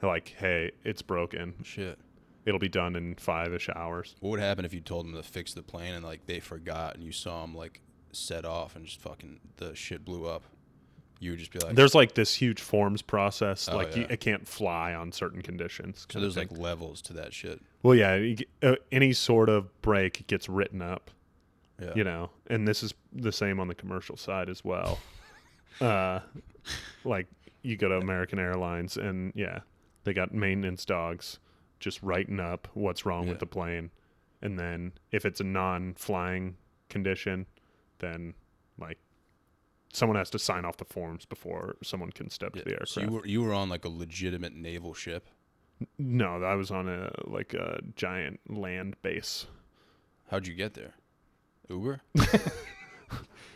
like, hey, it's broken. shit. It'll be done in 5-ish hours. What would happen if you told them to fix the plane and like they forgot and you saw them like set off and just fucking the shit blew up? You would just be like, There's like this huge forms process. Oh, Like yeah. it can't fly on certain conditions. so there's like levels to that shit. well, yeah, any sort of break gets written up. Yeah. You know, and this is the same on the commercial side as well. Like you go to American Airlines and yeah, they got maintenance dogs just writing up what's wrong Yeah. with the plane. And then if it's a non-flying condition, then like someone has to sign off the forms before someone can step to the aircraft. So you were on like a legitimate naval ship. No, I was on a giant land base. How'd you get there? Uber?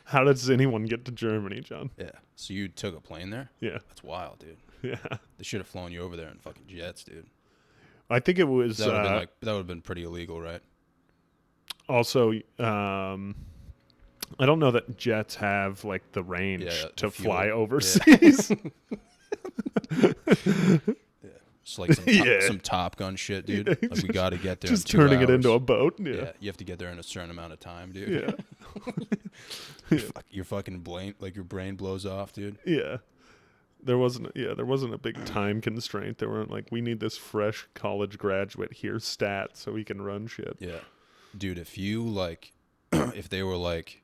How does anyone get to Germany, John? Yeah. So you took a plane there? Yeah. That's wild, dude. Yeah. They should have flown you over there in fucking jets, dude. I think it was That would have been pretty illegal, right? also I don't know that jets have like the range Yeah, to the fuel. fly overseas. It's like Yeah. some Top Gun shit, dude. Yeah, Like we got to get there. Just in 2 turning it into a hours. boat. Yeah. Yeah. You have to get there in a certain amount of time, dude. Yeah. Your fucking brain, like your brain blows off, dude. Yeah. There wasn't a big time constraint. They weren't like, we need this fresh college graduate here stat so we can run shit. Yeah. Dude, if you like, if they were like,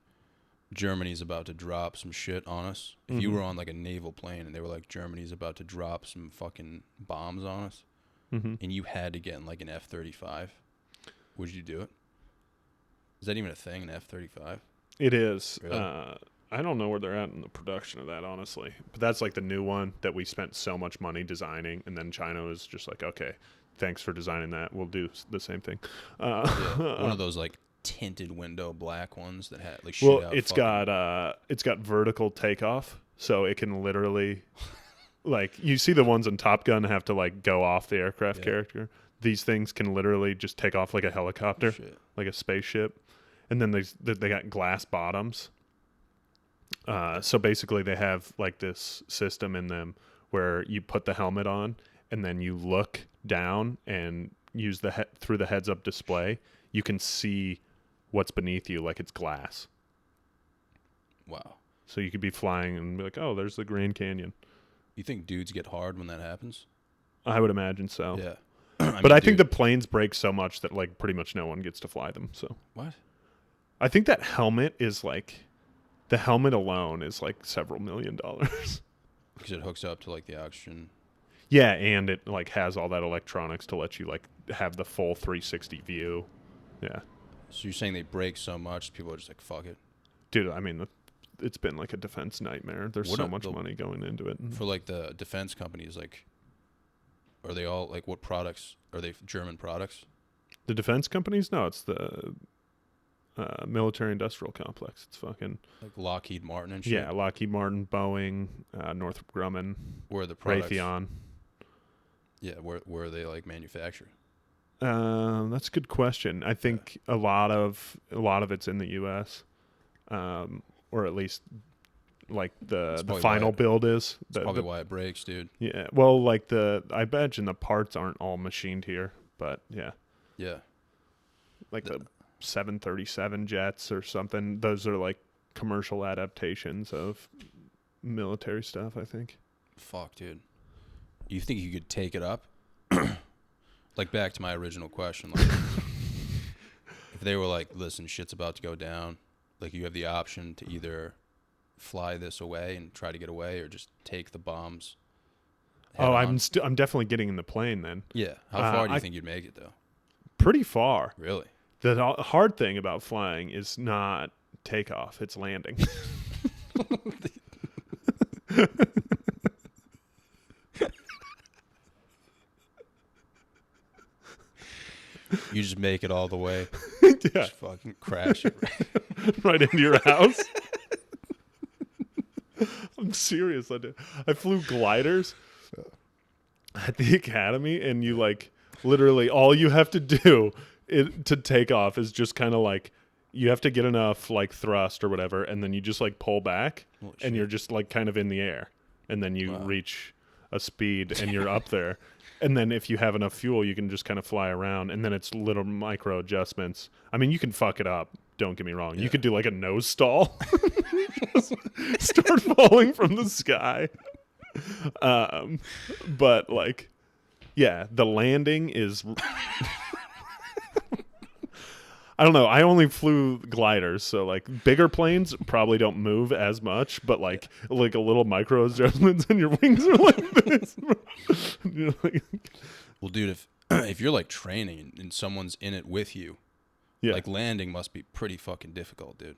Germany's about to drop some shit on us. If you were on like a naval plane and they were like, Germany's about to drop some fucking bombs on us, and you had to get in like an F-35, would you do it? Is that even a thing, an F-35? It is. Really? I don't know where they're at in the production of that, honestly. But that's like the new one that we spent so much money designing, and then China was just like, okay, thanks for designing that. We'll do the same thing. Yeah. One of those like tinted window black ones that had like shit Well, out. it's got vertical takeoff, so it can literally, like, you see the ones in Top Gun have to like go off the aircraft character. These things can literally just take off like a helicopter, like a spaceship, and then they got glass bottoms. So basically, they have like this system in them where you put the helmet on, and then you look down and use through the heads-up display. You can see what's beneath you, like it's glass. Wow. So you could be flying and be like, "Oh, there's the Grand Canyon." You think dudes get hard when that happens? I would imagine so. Yeah. But I think the planes break so much that like pretty much no one gets to fly them. So what? I think that helmet is like, the helmet alone is like several $1 million. Because it hooks up to like the oxygen. Yeah, and it like has all that electronics to let you like have the full 360 view. Yeah. So you're saying they break so much, people are just like, fuck it. Dude, I mean, it's been like a defense nightmare. There's so much money going into it. For like the defense companies, like, are they all like, what products? Are they German products? The defense companies? No, it's the military industrial complex. It's fucking like Lockheed Martin and shit. Yeah, Lockheed Martin, Boeing, Northrop Grumman, where are the products? Raytheon. Yeah, where are they like manufactured? That's a good question. I think a lot of it's in the U.S., or at least like the final build is. That's probably why it breaks, dude. Yeah, well, like I imagine the parts aren't all machined here, but yeah. Yeah. Like the 737 jets or something. Those are like commercial adaptations of military stuff, I think. Fuck, dude. You think you could take it up? Like, back to my original question. Like, if they were like, listen, shit's about to go down, like, you have the option to either fly this away and try to get away or just take the bombs. I'm definitely getting in the plane then. Yeah. How far do you think you'd make it, though? Pretty far. Really? The hard thing about flying is not takeoff, it's landing. You just make it all the way. Yeah. Just fucking crash it right into your house. I'm serious. I flew gliders at the academy, and you like literally all you have to do to take off is just kind of like, you have to get enough like thrust or whatever, and then you just like pull back, and you're just like kind of in the air, and then you reach a speed and you're up there. And then if you have enough fuel, you can just kind of fly around, and then it's little micro adjustments. I mean, you can fuck it up. Don't get me wrong. Yeah. You could do like a nose stall. Just start falling from the sky. But like, yeah, the landing is... I don't know. I only flew gliders, so like bigger planes probably don't move as much, but like a little micro adjustments and your wings are like this. You're like, well, dude, if you're like training and someone's in it with you, like landing must be pretty fucking difficult, dude.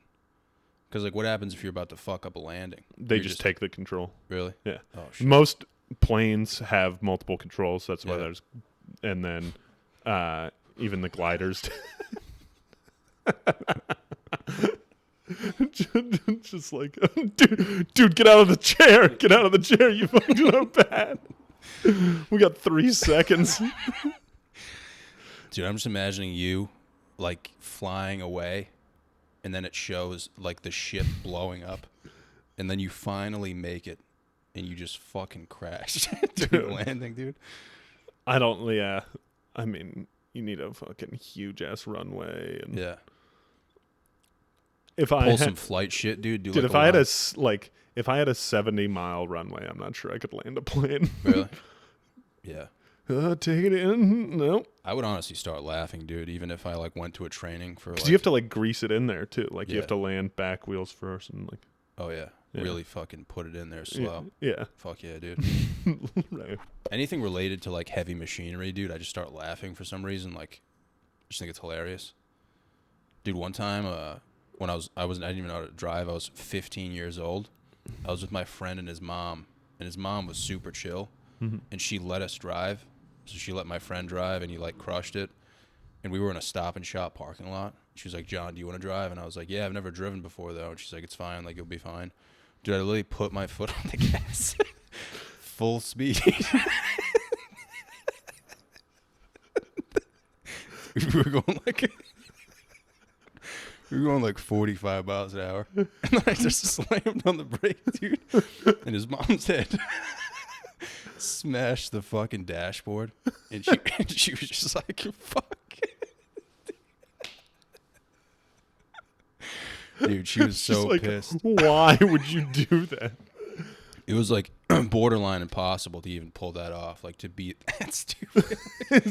Because like, what happens if you're about to fuck up a landing? They just take the control. Really? Yeah. Oh shit. Most planes have multiple controls. That's why there's, and then even the gliders. Just like, dude, get out of the chair. Get out of the chair. You fucked it up bad. We got 3 seconds. Dude, I'm just imagining you like flying away, and then it shows like the ship blowing up, and then you finally make it, and you just fucking crash during the landing, dude. I mean, you need a fucking huge ass runway, and if I pull some flight shit, dude. Dude, if I had if I had a 70-mile runway, I'm not sure I could land a plane. Really? Yeah. Take it in. No. I would honestly start laughing, dude. Even if I like went to a training for, because you have to like grease it in there too. Like you have to land back wheels first and like. Oh yeah. Really fucking put it in there slow. Yeah. Fuck yeah, dude. Right. Anything related to like heavy machinery, dude, I just start laughing for some reason. Like, I just think it's hilarious. Dude, one time, when I didn't even know how to drive. I was 15 years old. I was with my friend and his mom was super chill, and she let us drive. So she let my friend drive, and he like crushed it. And we were in a Stop and Shop parking lot. She was like, "John, do you want to drive?" And I was like, "Yeah, I've never driven before though." And she's like, "It's fine. Like, you'll be fine." Dude, I literally put my foot on the gas, full speed. we were going like 45 miles an hour. And then I just slammed on the brake, dude. And his mom's head smashed the fucking dashboard. And she was just like, fuck. Dude, she was so like, pissed. Why would you do that? It was like borderline impossible to even pull that off. Like, to be that stupid.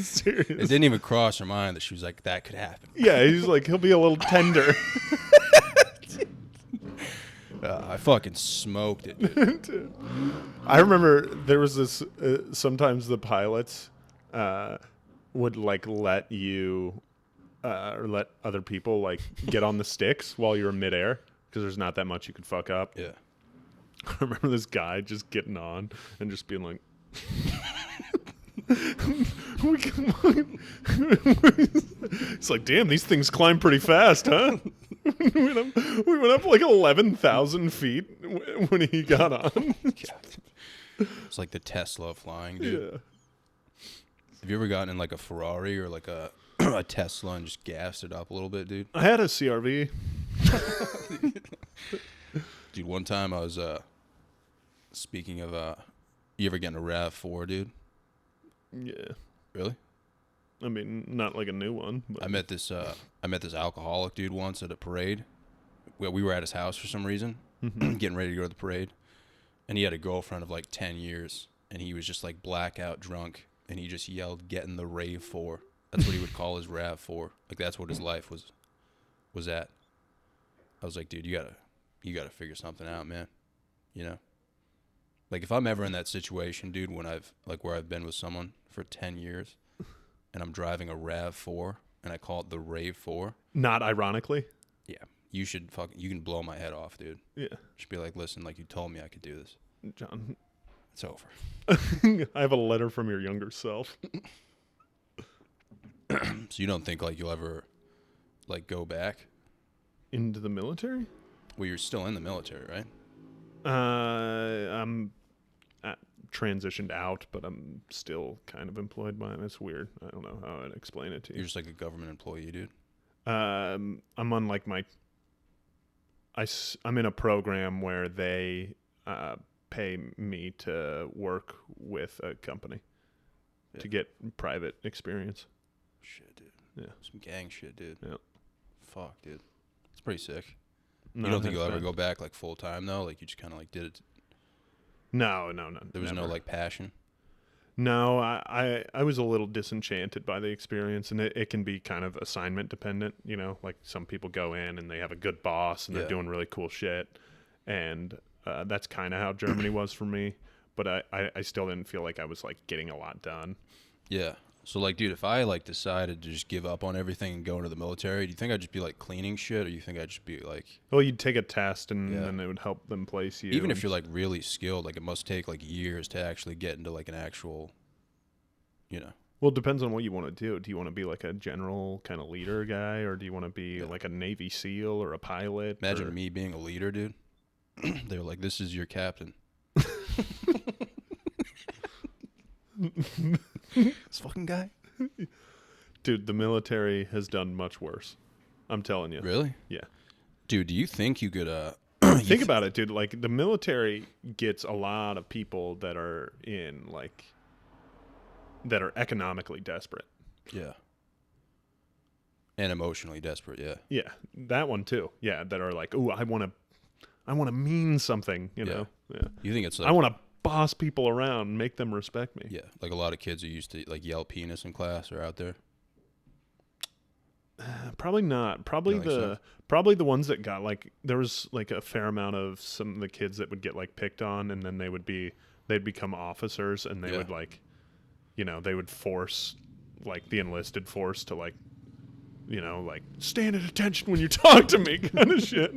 Serious. It didn't even cross her mind that she was like, that could happen. Yeah, he's like, he'll be a little tender. I fucking smoked it, dude. I remember there was this, sometimes the pilots would like let you or let other people like get on the sticks while you're in midair because there's not that much you could fuck up. Yeah. I remember this guy just getting on and just being like, it's like, damn, these things climb pretty fast, huh? we went up like 11,000 feet when he got on. It's like the Tesla of flying, dude. Yeah. Have you ever gotten in like a Ferrari or like a Tesla and just gassed it up a little bit, dude? I had a CRV. Dude, one time I was, speaking of, you ever get in a RAV4, dude? Yeah. Really? I mean, not like a new one. But I met this alcoholic dude once at a parade. We were at his house for some reason, getting ready to go to the parade. And he had a girlfriend of like 10 years. And he was just like blackout drunk. And he just yelled, "Get in the Rave 4." That's what he would call his RAV4. Like, that's what his life was at. I was like, dude, you gotta figure something out, man. You know? Like, if I'm ever in that situation, dude, where I've been with someone for 10 years and I'm driving a RAV4 and I call it the Rave 4. not ironically. Yeah. You can blow my head off, dude. Yeah. Just be like, listen, like, you told me I could do this. John, It's over. I have a letter from your younger self. So you don't think like you'll ever like go back? Into the military? Well, you're still in the military, right? I'm transitioned out, but I'm still kind of employed by them. It's weird. I don't know how I'd explain it to you. You're just like a government employee, dude. I'm on like I'm in a program where they pay me to work with a company to get private experience. Shit, dude. Yeah. Some gang shit, dude. Yeah. Fuck, dude. It's pretty sick. No, You don't think that's you'll ever fine. go back like full time though? Like you just kind of like did it. No. There was never. no like passion. No, I was a little disenchanted by the experience, and it can be kind of assignment dependent, you know, like some people go in and they have a good boss and they're doing really cool shit. And that's kind of how Germany was for me. But I still didn't feel like I was like getting a lot done. Yeah. So like, dude, if I like decided to just give up on everything and go into the military, do you think I'd just be like cleaning shit, or you think I'd just be like? Well, you'd take a test and Yeah. then it would help them place you. Even if you're like really skilled, like it must take like years to actually get into like an actual, you know. Well, it depends on what you want to do. Do you want to be like a general kind of leader guy, or do you want to be like a Navy SEAL or a pilot? Imagine me being a leader, dude. They were like, "This is your captain." This fucking guy. Dude, the military has done much worse. I'm telling you. Really? Yeah. Dude, do you think you could Think about it, dude. Like, the military gets a lot of people that are that are economically desperate. Yeah. And emotionally desperate, yeah. Yeah, that one too. Yeah, that are like, "Ooh, I want to mean something," you know. Yeah. You think it's like I want to boss people around, make them respect me. Yeah, like a lot of kids who used to like yell penis in class are out there. Probably not. Probably You don't think probably the ones that got like, there was like a fair amount of some of the kids that would get like picked on, and then they'd become officers, and they would like, you know, they would force like the enlisted force to like you know, like stand at attention when you talk to me kind of shit.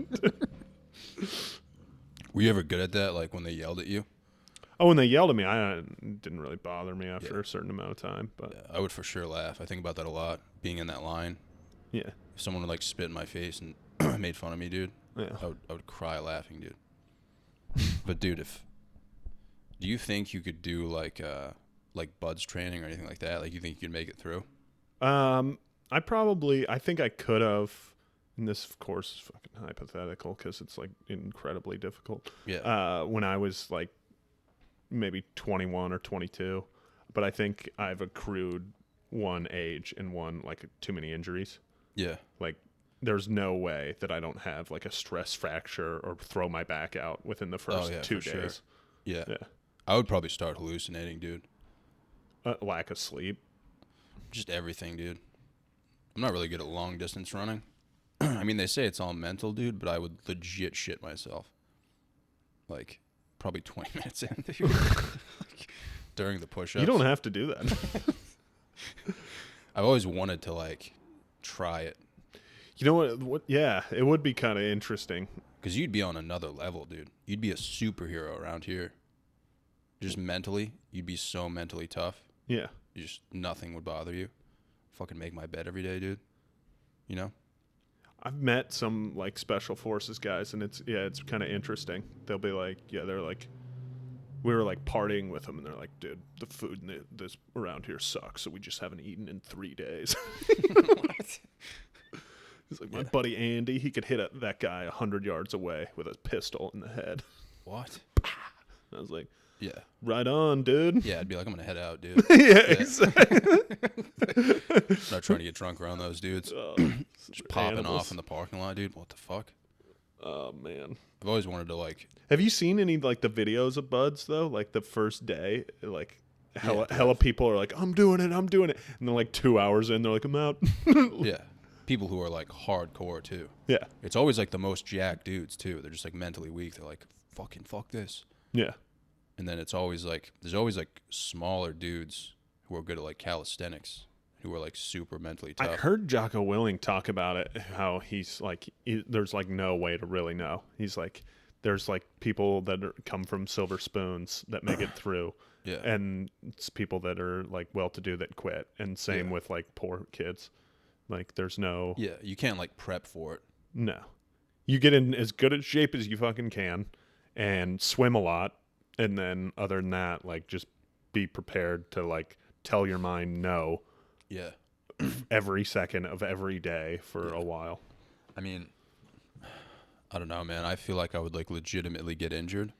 Were you ever good at that? Like when they yelled at you? Oh, when they yelled at me, it didn't really bother me after Yeah. a certain amount of time. But Yeah, I would for sure laugh. I think about that a lot. Being in that line, yeah, if someone would like spit in my face and made fun of me, dude, yeah. I would cry laughing, dude. But dude, do you think you could do like buds training or anything like that? Like you think you could make it through? I think I could have. And this, of course, is fucking hypothetical because it's like incredibly difficult. Yeah. When I was like maybe 21 or 22, but I think I've accrued one age and one like too many injuries. Yeah. Like there's no way that I don't have like a stress fracture or throw my back out within the first 2 days. Sure. Yeah. Yeah. I would probably start hallucinating, dude. Lack of sleep. Just everything, dude. I'm not really good at long distance running. I mean, they say it's all mental, dude, but I would legit shit myself. Like, probably 20 minutes in, dude. Like, during the push-ups. You don't have to do that. I've always wanted to, like, try it. You know what? Yeah, it would be kind of interesting. Because you'd be on another level, dude. You'd be a superhero around here. Just mentally. You'd be so mentally tough. Yeah. Just nothing would bother you. Fucking make my bed every day, dude. You know? I've met some like special forces guys, and it's kind of interesting. They'll be like, they're like, we were like partying with them, and they're like, dude, the food in this around here sucks, so we just haven't eaten in 3 days. What? He's like, my buddy Andy, he could hit that guy 100 yards away with a pistol in the head. What? I was like, Yeah. right on, dude. Yeah, I'd be like, I'm going to head out, dude. Yeah, exactly. Not trying to get drunk around those dudes. Just popping animals. off in the parking lot, dude. What the fuck? Oh, man. I've always wanted to, like... Have you seen any, like, the videos of Buds, though? Like, the first day, like, hella Yeah. people are like, I'm doing it. And then, like, 2 hours in, they're like, I'm out. Yeah. People who are, like, hardcore, too. Yeah. It's always, like, the most jacked dudes, too. They're just, like, mentally weak. They're like, fuck this. Yeah. And then it's always, like... There's always, like, smaller dudes who are good at, like, calisthenics. Who are, like, super mentally tough. I heard Jocko Willing talk about it, how he's, like, there's, like, no way to really know. He's, like, there's, like, people that come from silver spoons that make it through. Yeah. And it's people that are, like, well-to-do that quit. And same with, like, poor kids. Like, there's no... Yeah, you can't, like, prep for it. No. You get in as good a shape as you fucking can and swim a lot. And then other than that, like, just be prepared to, like, tell your mind no. Yeah. Every second of every day for a while. I mean, I don't know, man. I feel like I would, like, legitimately get injured.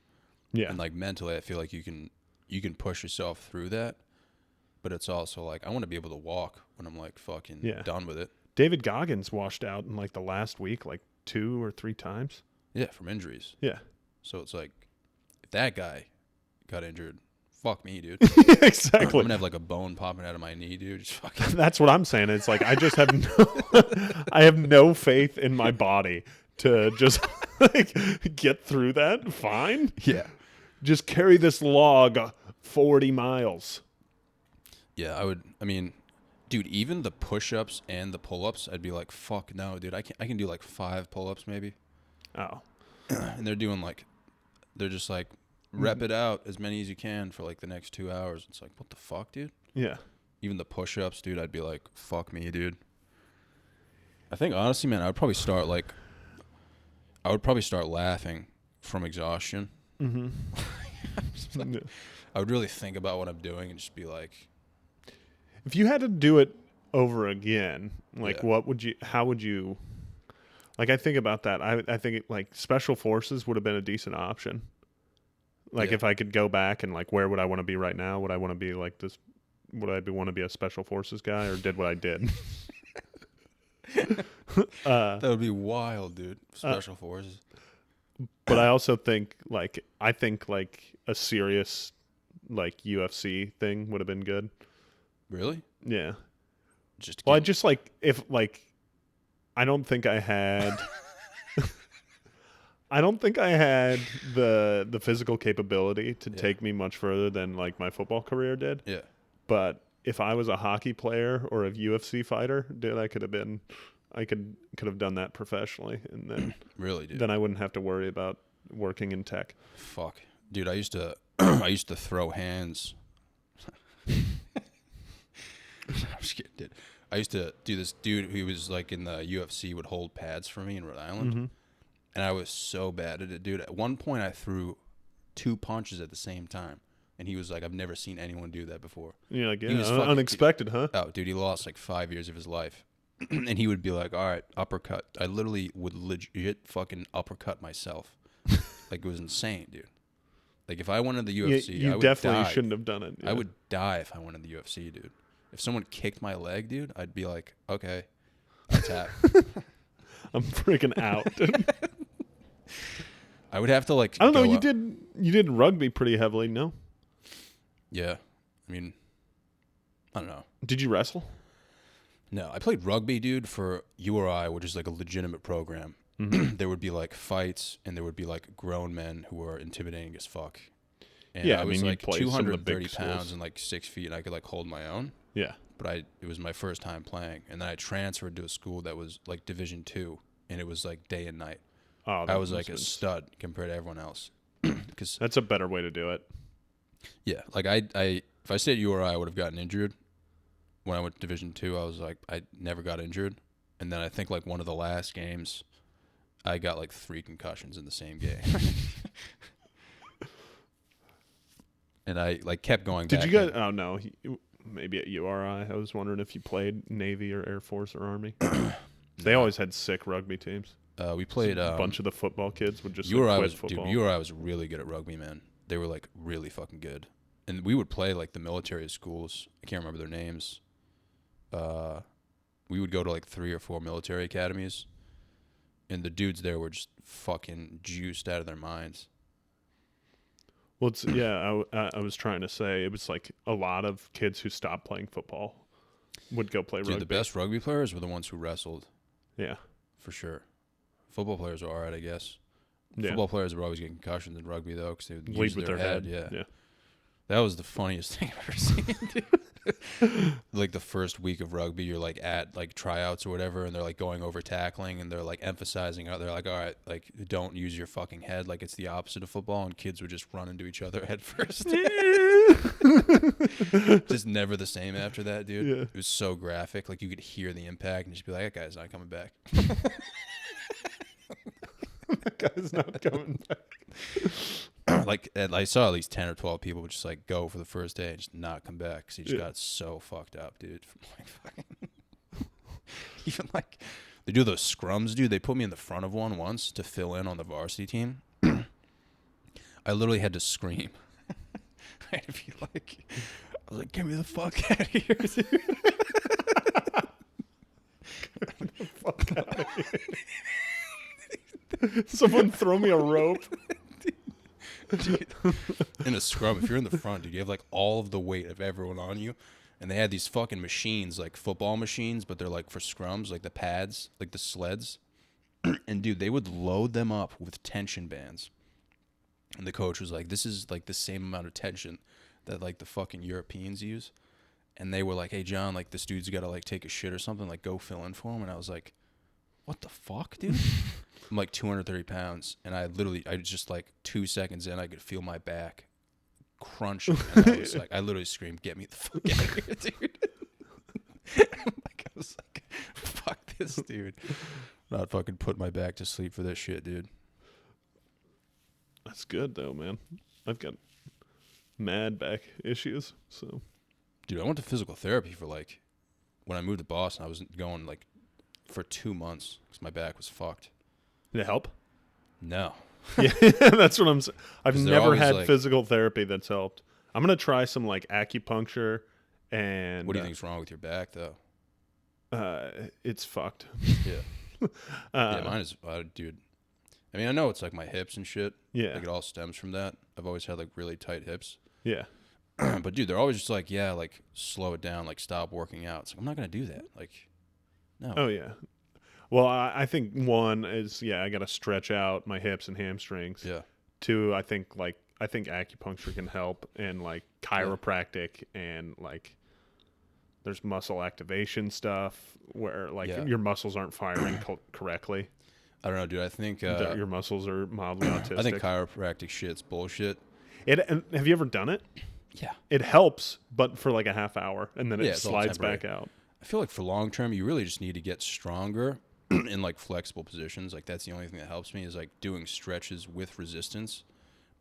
Yeah. And, like, mentally, I feel like you can push yourself through that. But it's also, like, I want to be able to walk when I'm, like, fucking done with it. David Goggins washed out in, like, the last week, like, 2 or 3 times. Yeah, from injuries. Yeah. So it's like, if that guy got injured, fuck me, dude. Exactly. I'm going to have, like, a bone popping out of my knee, dude. Just fucking... That's what I'm saying. It's like, I just have I have no faith in my body to just, like, get through that. Fine. Yeah. Just carry this log 40 miles. Yeah, I mean, dude, even the push-ups and the pull-ups, I'd be like, fuck no, dude. I can do, like, 5 pull-ups maybe. Oh. And they're doing, like, they're just like, rep it out as many as you can for, like, the next 2 hours. It's like, what the fuck, dude? Yeah. Even the push-ups, dude, I'd be like, fuck me, dude. I think, honestly, man, I would probably start laughing from exhaustion. Mm-hmm. I would really think about what I'm doing and just be like... If you had to do it over again, like, Yeah. how would you, like, I think about that. I think, like, special forces would have been a decent option. Like, Yeah. if I could go back and, like, where would I want to be right now? Would I want to be like this? Would I want to be a special forces guy, or did what I did? That would be wild, dude. Special forces. But I also think, like, a serious, like, UFC thing would have been good. Really? Yeah. Just Well, I just, like, if, like, I don't think I had the physical capability to take me much further than, like, my football career did. Yeah. But if I was a hockey player or a UFC fighter, dude, I could have done that professionally, and then Really, dude. then I wouldn't have to worry about working in tech. Fuck, dude. I used to I used to throw hands. I'm just kidding, dude. I used to do this dude who was like in the UFC would hold pads for me in Rhode Island, Mm-hmm. and I was so bad at it, dude. At one point, I threw 2 punches at the same time, and he was like, "I've never seen anyone do that before." You're like, He yeah, was fucking- unexpected, huh? Oh, dude, he lost like 5 years of his life, and he would be like, "All right, uppercut." I literally would legit fucking uppercut myself, like it was insane, dude. Like if I went into the UFC, You I would definitely die. shouldn't have done it. I would die if I went in the UFC, dude. If someone kicked my leg, dude, I'd be like, okay, I tap. I'm freaking out. Dude. I would have to like. I don't know. go You up- did rugby pretty heavily, no? Yeah, I mean, I don't know. Did you wrestle? No, I played rugby, dude, for URI, which is like a legitimate program. Mm-hmm. There would be like fights, and there would be like grown men who were intimidating as fuck. And Yeah, I I was mean, you'd like play some of the 230 big schools. pounds and like 6 feet, and I could like hold my own. Yeah. But it was my first time playing, and then I transferred to a school that was like Division 2, and it was like day and night. Oh, I was that like a must've been- stud compared to everyone else. Because That's a better way to do it. yeah, like I if I stayed at URI, I would have gotten injured. When I went to Division 2, I was like I never got injured, and then I think like one of the last games, I got like 3 concussions in the same game. And I like kept going. Did back you get? in. Oh no, maybe at URI. I was wondering if you played Navy or Air Force or Army. They always had sick rugby teams. We played A bunch of the football kids would just URI quit was football. dude. URI was really good at rugby, man. They were like really fucking good, and we would play like the military schools. I can't remember their names. We would go to like 3 or 4 military academies, and the dudes there were just fucking juiced out of their minds. Well, it's, yeah, I was trying to say it was like a lot of kids who stopped playing football would go play Dude, rugby. the best rugby players were the ones who wrestled, Yeah. for sure. Football players were all right, I guess. Yeah. Football players would always get concussions in rugby, though, because they would Lead use with their head. Yeah. That was the funniest thing I've ever seen, dude. Like the first week of rugby, you're like at like tryouts or whatever, and they're like going over tackling, and they're like emphasizing out. They're like, all right, like don't use your fucking head, like it's the opposite of football, and kids would just run into each other head first. Just never the same after that, dude. Yeah. It was so graphic, like you could hear the impact, and just be like, that guy's not coming back. That guy's not coming back. Like and I saw at least 10 or 12 people just like go for the first day and just not come back because he just Yeah. got so fucked up, dude. From like fucking even like they do those scrums, dude. They put me in the front of one once to fill in on the varsity team. I literally had to scream. I had to be like, I was like, get me the fuck out of here, dude. Someone throw me a rope. Dude, in a scrum, if you're in the front, dude, you have like all of the weight of everyone on you. And they had these fucking machines, like football machines, but they're like for scrums, like the pads, like the sleds. And dude, they would load them up with tension bands. And the coach was like, this is like the same amount of tension that like the fucking Europeans use. And they were like, hey, John, like this dude's got to like take a shit or something, like go fill in for him. And I was like, what the fuck, dude? I'm like 230 pounds. And I just like 2 seconds in, I could feel my back crunching. And I was like, I literally screamed, get me the fuck out of here, dude. Like, I was like, fuck this, dude. Not fucking put my back to sleep for this shit, dude. That's good though, man. I've got mad back issues, so Dude, I went to physical therapy for like, when I moved to Boston, I was going like for 2 months because my back was fucked. did it help? No. Yeah, that's what I'm saying. I've 'Cause they're never always had like- physical therapy that's helped. I'm gonna try some like acupuncture, and What do you think's wrong with your back, though? it's fucked. Yeah. Yeah, mine is, dude. I mean, I know it's like my hips and shit. Yeah, Like it all stems from that. I've always had like really tight hips. yeah. But dude, they're always just like, yeah, like slow it down, like stop working out. It's like, I'm not gonna do that. Like, no. Oh yeah. Well, I think one is I got to stretch out my hips and hamstrings. Yeah. Two, I think acupuncture can help, and like chiropractic and like There's muscle activation stuff where like Yeah. your muscles aren't firing correctly. I don't know, dude. I think That your muscles are mildly autistic. I think chiropractic shit's bullshit. And have you ever done it? Yeah. It helps, but for like a half hour, and then it It's all slides temporary. back out. I feel like for long term, you really just need to get stronger in like flexible positions. Like that's the only thing that helps me is like doing stretches with resistance.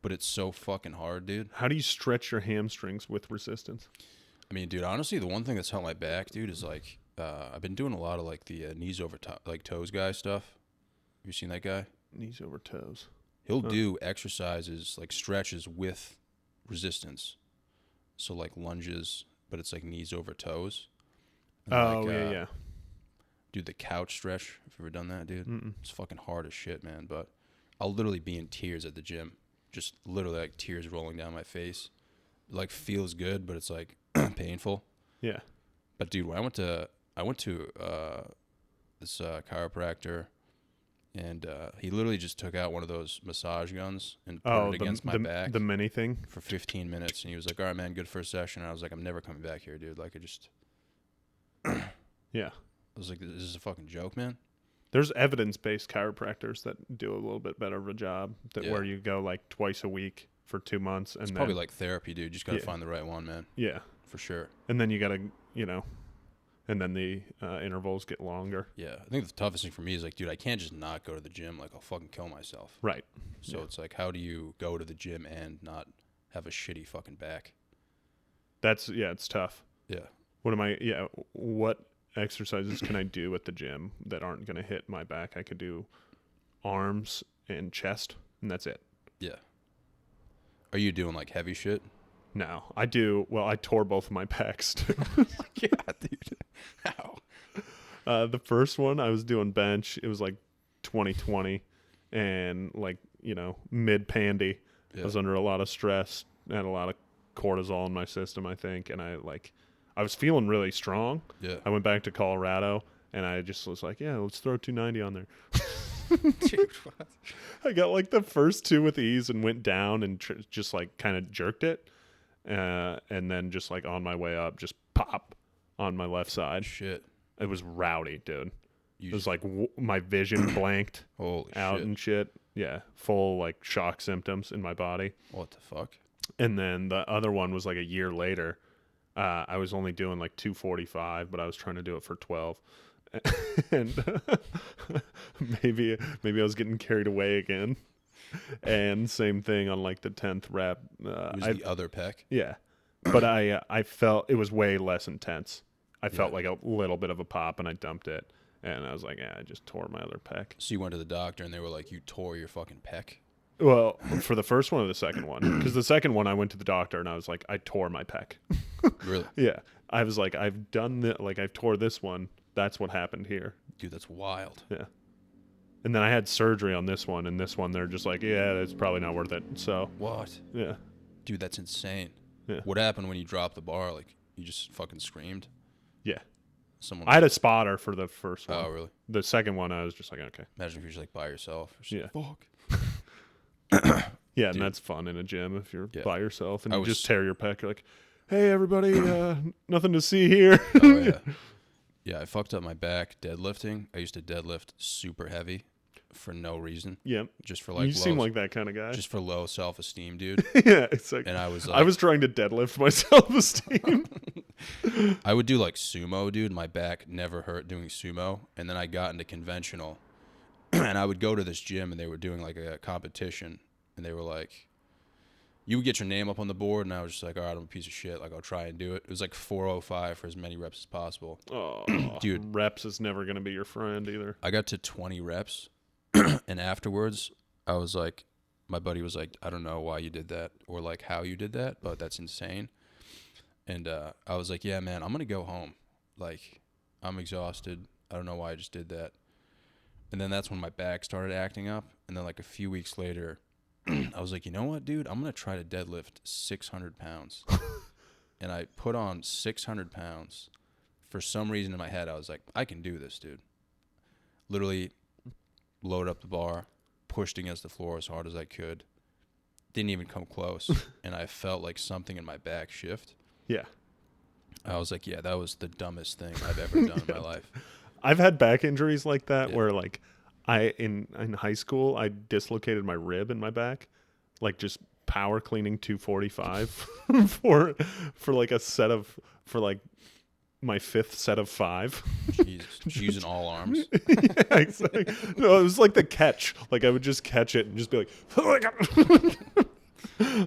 But it's so fucking hard, dude. How do you stretch your hamstrings with resistance? I mean, dude, honestly, the one thing that's helped my back, dude, is like I've been doing a lot of like the knees over like toes guy stuff. Have you seen that guy? Knees over toes. He'll do exercises like stretches with resistance. So like lunges, but it's like knees over toes. And Oh, like, yeah. Dude, the couch stretch. Have you ever done that, dude? Mm-mm. It's fucking hard as shit, man. But I'll literally be in tears at the gym. Just literally like tears rolling down my face. It, like feels good, but it's like painful. Yeah. But dude, when I went to this chiropractor, and he literally just took out one of those massage guns and put it against my back the mini thing. for 15 minutes, and he was like, "All right, man, good first session." And I was like, "I'm never coming back here, dude." Like, Yeah. I was like, "This is a fucking joke, man." There's evidence-based chiropractors that do a little bit better of a job where you go like twice a week for 2 months. And It's then, probably like therapy, dude. You just gotta Yeah. find the right one, man, yeah. for sure. And then you got to, and then the intervals get longer. Yeah, I think the toughest thing for me is like, dude, I can't just not go to the gym. Like, I'll fucking kill myself. Right. So Yeah. it's like, how do you go to the gym and not have a shitty fucking back? It's tough. Yeah. What exercises can I do at the gym that aren't going to hit my back? I could do arms and chest, and that's it. Yeah. Are you doing like heavy shit? No, I tore both of my pecs too. Yeah, dude. How? The first one I was doing bench. It was like 2020 and like, mid pandy. Yeah. I was under a lot of stress, had a lot of cortisol in my system, I think. And I was feeling really strong. Yeah. I went back to Colorado and I just was like, yeah, let's throw 290 on there. Dude, what? I got like the first two with ease and went down and just like kind of jerked it. And then just like on my way up, just pop on my left side. Shit. It was rowdy, dude. You It was like my vision blanked holy out shit. and shit. Yeah, full like shock symptoms in my body. What the fuck? And then the other one was like a year later. I was only doing like 245, but I was trying to do it for 12. And maybe I was getting carried away again. And same thing on like the 10th rep. It was the other pec. Yeah, but I felt it was way less intense. I felt Yeah. like a little bit of a pop, and I dumped it. And I was like, yeah, I just tore my other pec. So you went to the doctor and they were like, you tore your fucking pec? Well, for the first one or the second one? Because the second one, I went to the doctor and I was like, I tore my pec. Really? Yeah, I was like, I've tore this one. That's what happened here. Dude, that's wild. Yeah. And then I had surgery on this one, and this one they're just like, yeah, it's probably not worth it. So What? yeah, Dude, that's insane. Yeah. What happened when you dropped the bar? Like, you just fucking screamed? yeah. Someone. I had a spotter for the first one. Oh, really? The second one, I was just like, okay. Imagine if you're just like by yourself. Just Yeah. like, fuck. Yeah, and Dude. that's fun in a gym if you're Yeah. by yourself and I you was- just tear your pec. You're like, hey, everybody, nothing to see here. Oh, yeah. Yeah, I fucked up my back deadlifting. I used to deadlift super heavy for no reason. Yeah. Just for like You seem low, like that kind of guy. just for low self-esteem, dude. Yeah, it's like, And I was I was trying to deadlift my self-esteem. I would do like sumo, dude. My back never hurt doing sumo. And then I got into conventional. And I would go to this gym and they were doing like a competition. And they were like, you would get your name up on the board. And I was just like, all right, I'm a piece of shit. Like, I'll try and do it. It was like 405 for as many reps as possible. Oh, Dude. reps is never going to be your friend either. I got to 20 reps. And afterwards, I was like, my buddy was like, I don't know why you did that or like how you did that, but that's insane. And I was like, yeah, man, I'm going to go home. Like, I'm exhausted. I don't know why I just did that. And then that's when my back started acting up. And then like a few weeks later, I was like, you know what, dude? I'm going to try to deadlift 600 pounds. And I put on 600 pounds. For some reason in my head, I was like, I can do this, dude. Literally loaded up the bar, pushed against the floor as hard as I could. Didn't even come close. And I felt like something in my back shift. Yeah. I was like, yeah, that was the dumbest thing I've ever done in my life. I've had back injuries like that Yeah. where like in high school I dislocated my rib in my back, like just power cleaning 245 for like a set of for like my 5th set of 5. Jesus, just using all arms. Yeah, exactly. No, it was like the catch. Like I would just catch it and just be like,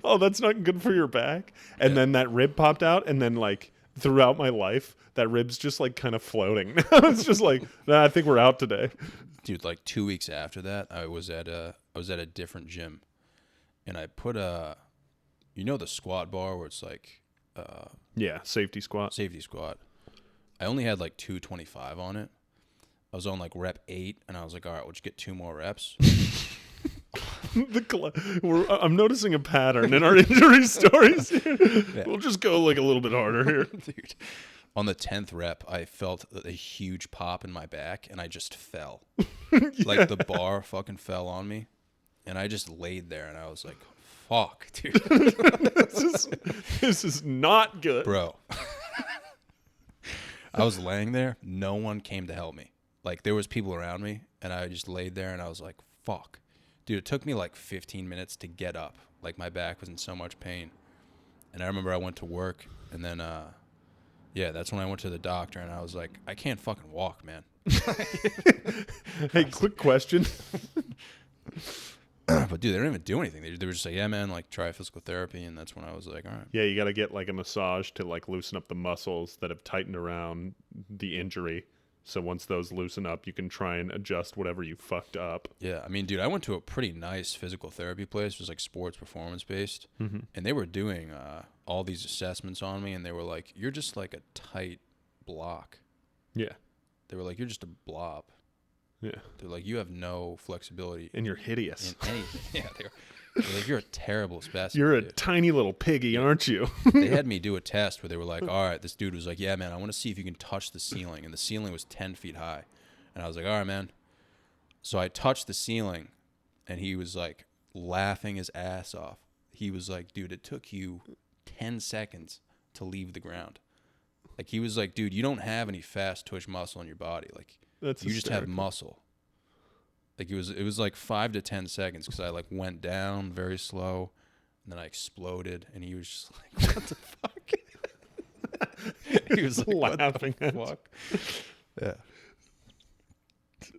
oh, that's not good for your back. And Yeah. then that rib popped out, and then like throughout my life, that rib's just like kind of floating. It's just like, nah, I think we're out today. Dude, like 2 weeks after that, I was at a different gym, and I put the squat bar where it's like Yeah, safety squat. safety squat. I only had like 225 on it. I was on like rep 8, and I was like, all right, we'll just get 2 more reps. I'm noticing a pattern in our injury stories here. Yeah. We'll just go like a little bit harder here. Dude, on the 10th rep, I felt a huge pop in my back, and I just fell. Like the bar fucking fell on me, and I just laid there, and I was like, fuck, dude. This is not good. Bro. I was laying there. No one came to help me. Like, there was people around me, and I just laid there, and I was like, fuck. Dude, it took me like 15 minutes to get up. Like, my back was in so much pain. And I remember I went to work, and then, that's when I went to the doctor, and I was like, I can't fucking walk, man. Hey, quick question. But, dude, they didn't even do anything. They were just like, yeah, man, like, try physical therapy, and that's when I was like, all right. Yeah, you got to get like a massage to like loosen up the muscles that have tightened around the injury. So once those loosen up, you can try and adjust whatever you fucked up. Yeah, I mean, dude, I went to a pretty nice physical therapy place. It was like sports performance based, and they were doing all these assessments on me, and they were like, "You're just like a tight block." Yeah. They were like, "You're just a blob." Yeah. They're like, "You have no flexibility And you're hideous. in anything." Yeah, they're like, "You're a terrible specimen." You're a dude. tiny little piggy, aren't you? They had me do a test where they were like, all right, this dude was like, yeah, man, I want to see if you can touch the ceiling. And the ceiling was 10 feet high. And I was like, all right, man. So I touched the ceiling, and he was like laughing his ass off. He was like, dude, it took you 10 seconds to leave the ground. Like, he was like, dude, you don't have any fast twitch muscle in your body. Like, That's you just have hysterical. muscle. Like, it was like 5 to 10 seconds because I like went down very slow, and then I exploded, and he was just like, what the fuck? He was like, laughing what at the you. fuck? Yeah.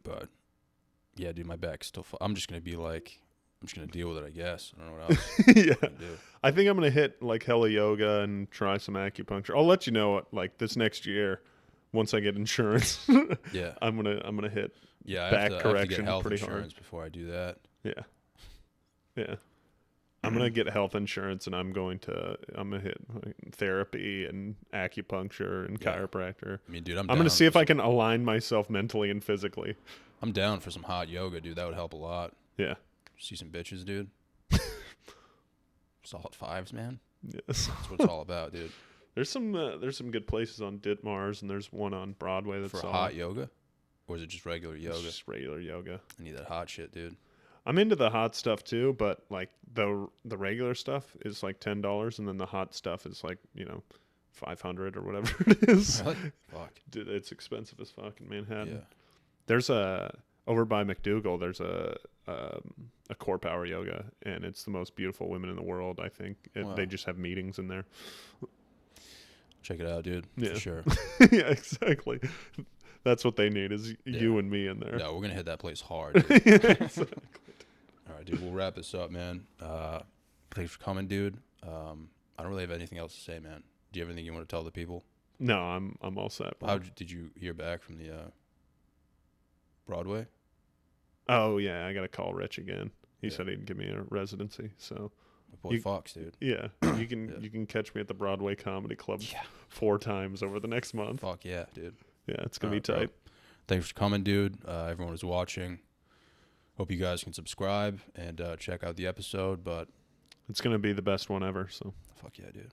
But yeah, dude, my back's still. I'm just gonna be like, I'm just gonna deal with it, I guess. I don't know what else Yeah. to do. I think I'm gonna hit like hella yoga and try some acupuncture. I'll let you know like this next year, once I get insurance. Yeah, I'm gonna hit. yeah. I Back have to get correction health pretty hard. insurance before I do that. Yeah. Yeah. I'm gonna get health insurance, and I'm gonna hit like, therapy and acupuncture and Yeah. chiropractor. I mean, dude, I'm I'm gonna down see if for I can align myself mentally and physically. I'm down for some hot yoga, dude. That would help a lot. Yeah. See some bitches, dude. Solid fives, man. Yes. That's what it's all about, dude. There's some good places on Ditmars, and there's one on Broadway that's For solid. hot yoga, or is it just regular It's yoga? just regular yoga. I need that hot shit, dude. I'm into the hot stuff too, but like the regular stuff is like $10, and then the hot stuff is like $500 or whatever it is. Really? Fuck. Dude, it's expensive as fuck in Manhattan. Yeah. There's over by McDougal. There's a core power yoga, and it's the most beautiful women in the world. I think Wow. they just have meetings in there. Check it out, dude. Yeah. For sure. Yeah, exactly. That's what they need is you and me in there. No, we're gonna hit that place hard. Dude. Yeah, exactly. All right, dude. We'll wrap this up, man. Thanks for coming, dude. I don't really have anything else to say, man. Do you have anything you want to tell the people? No, I'm all set. bro. How did you hear back from the Broadway? Oh yeah, I gotta call Rich again. He Yeah. said he'd give me a residency. So My boy Fox, dude. yeah, you can Yeah. you can catch me at the Broadway Comedy Club Yeah. 4 times over the next month. Fuck yeah, dude. Yeah, it's gonna All be right, bro. tight. Thanks for coming, dude. Everyone who's watching. Hope you guys can subscribe and check out the episode. But It's gonna be the best one ever. So. fuck yeah, dude.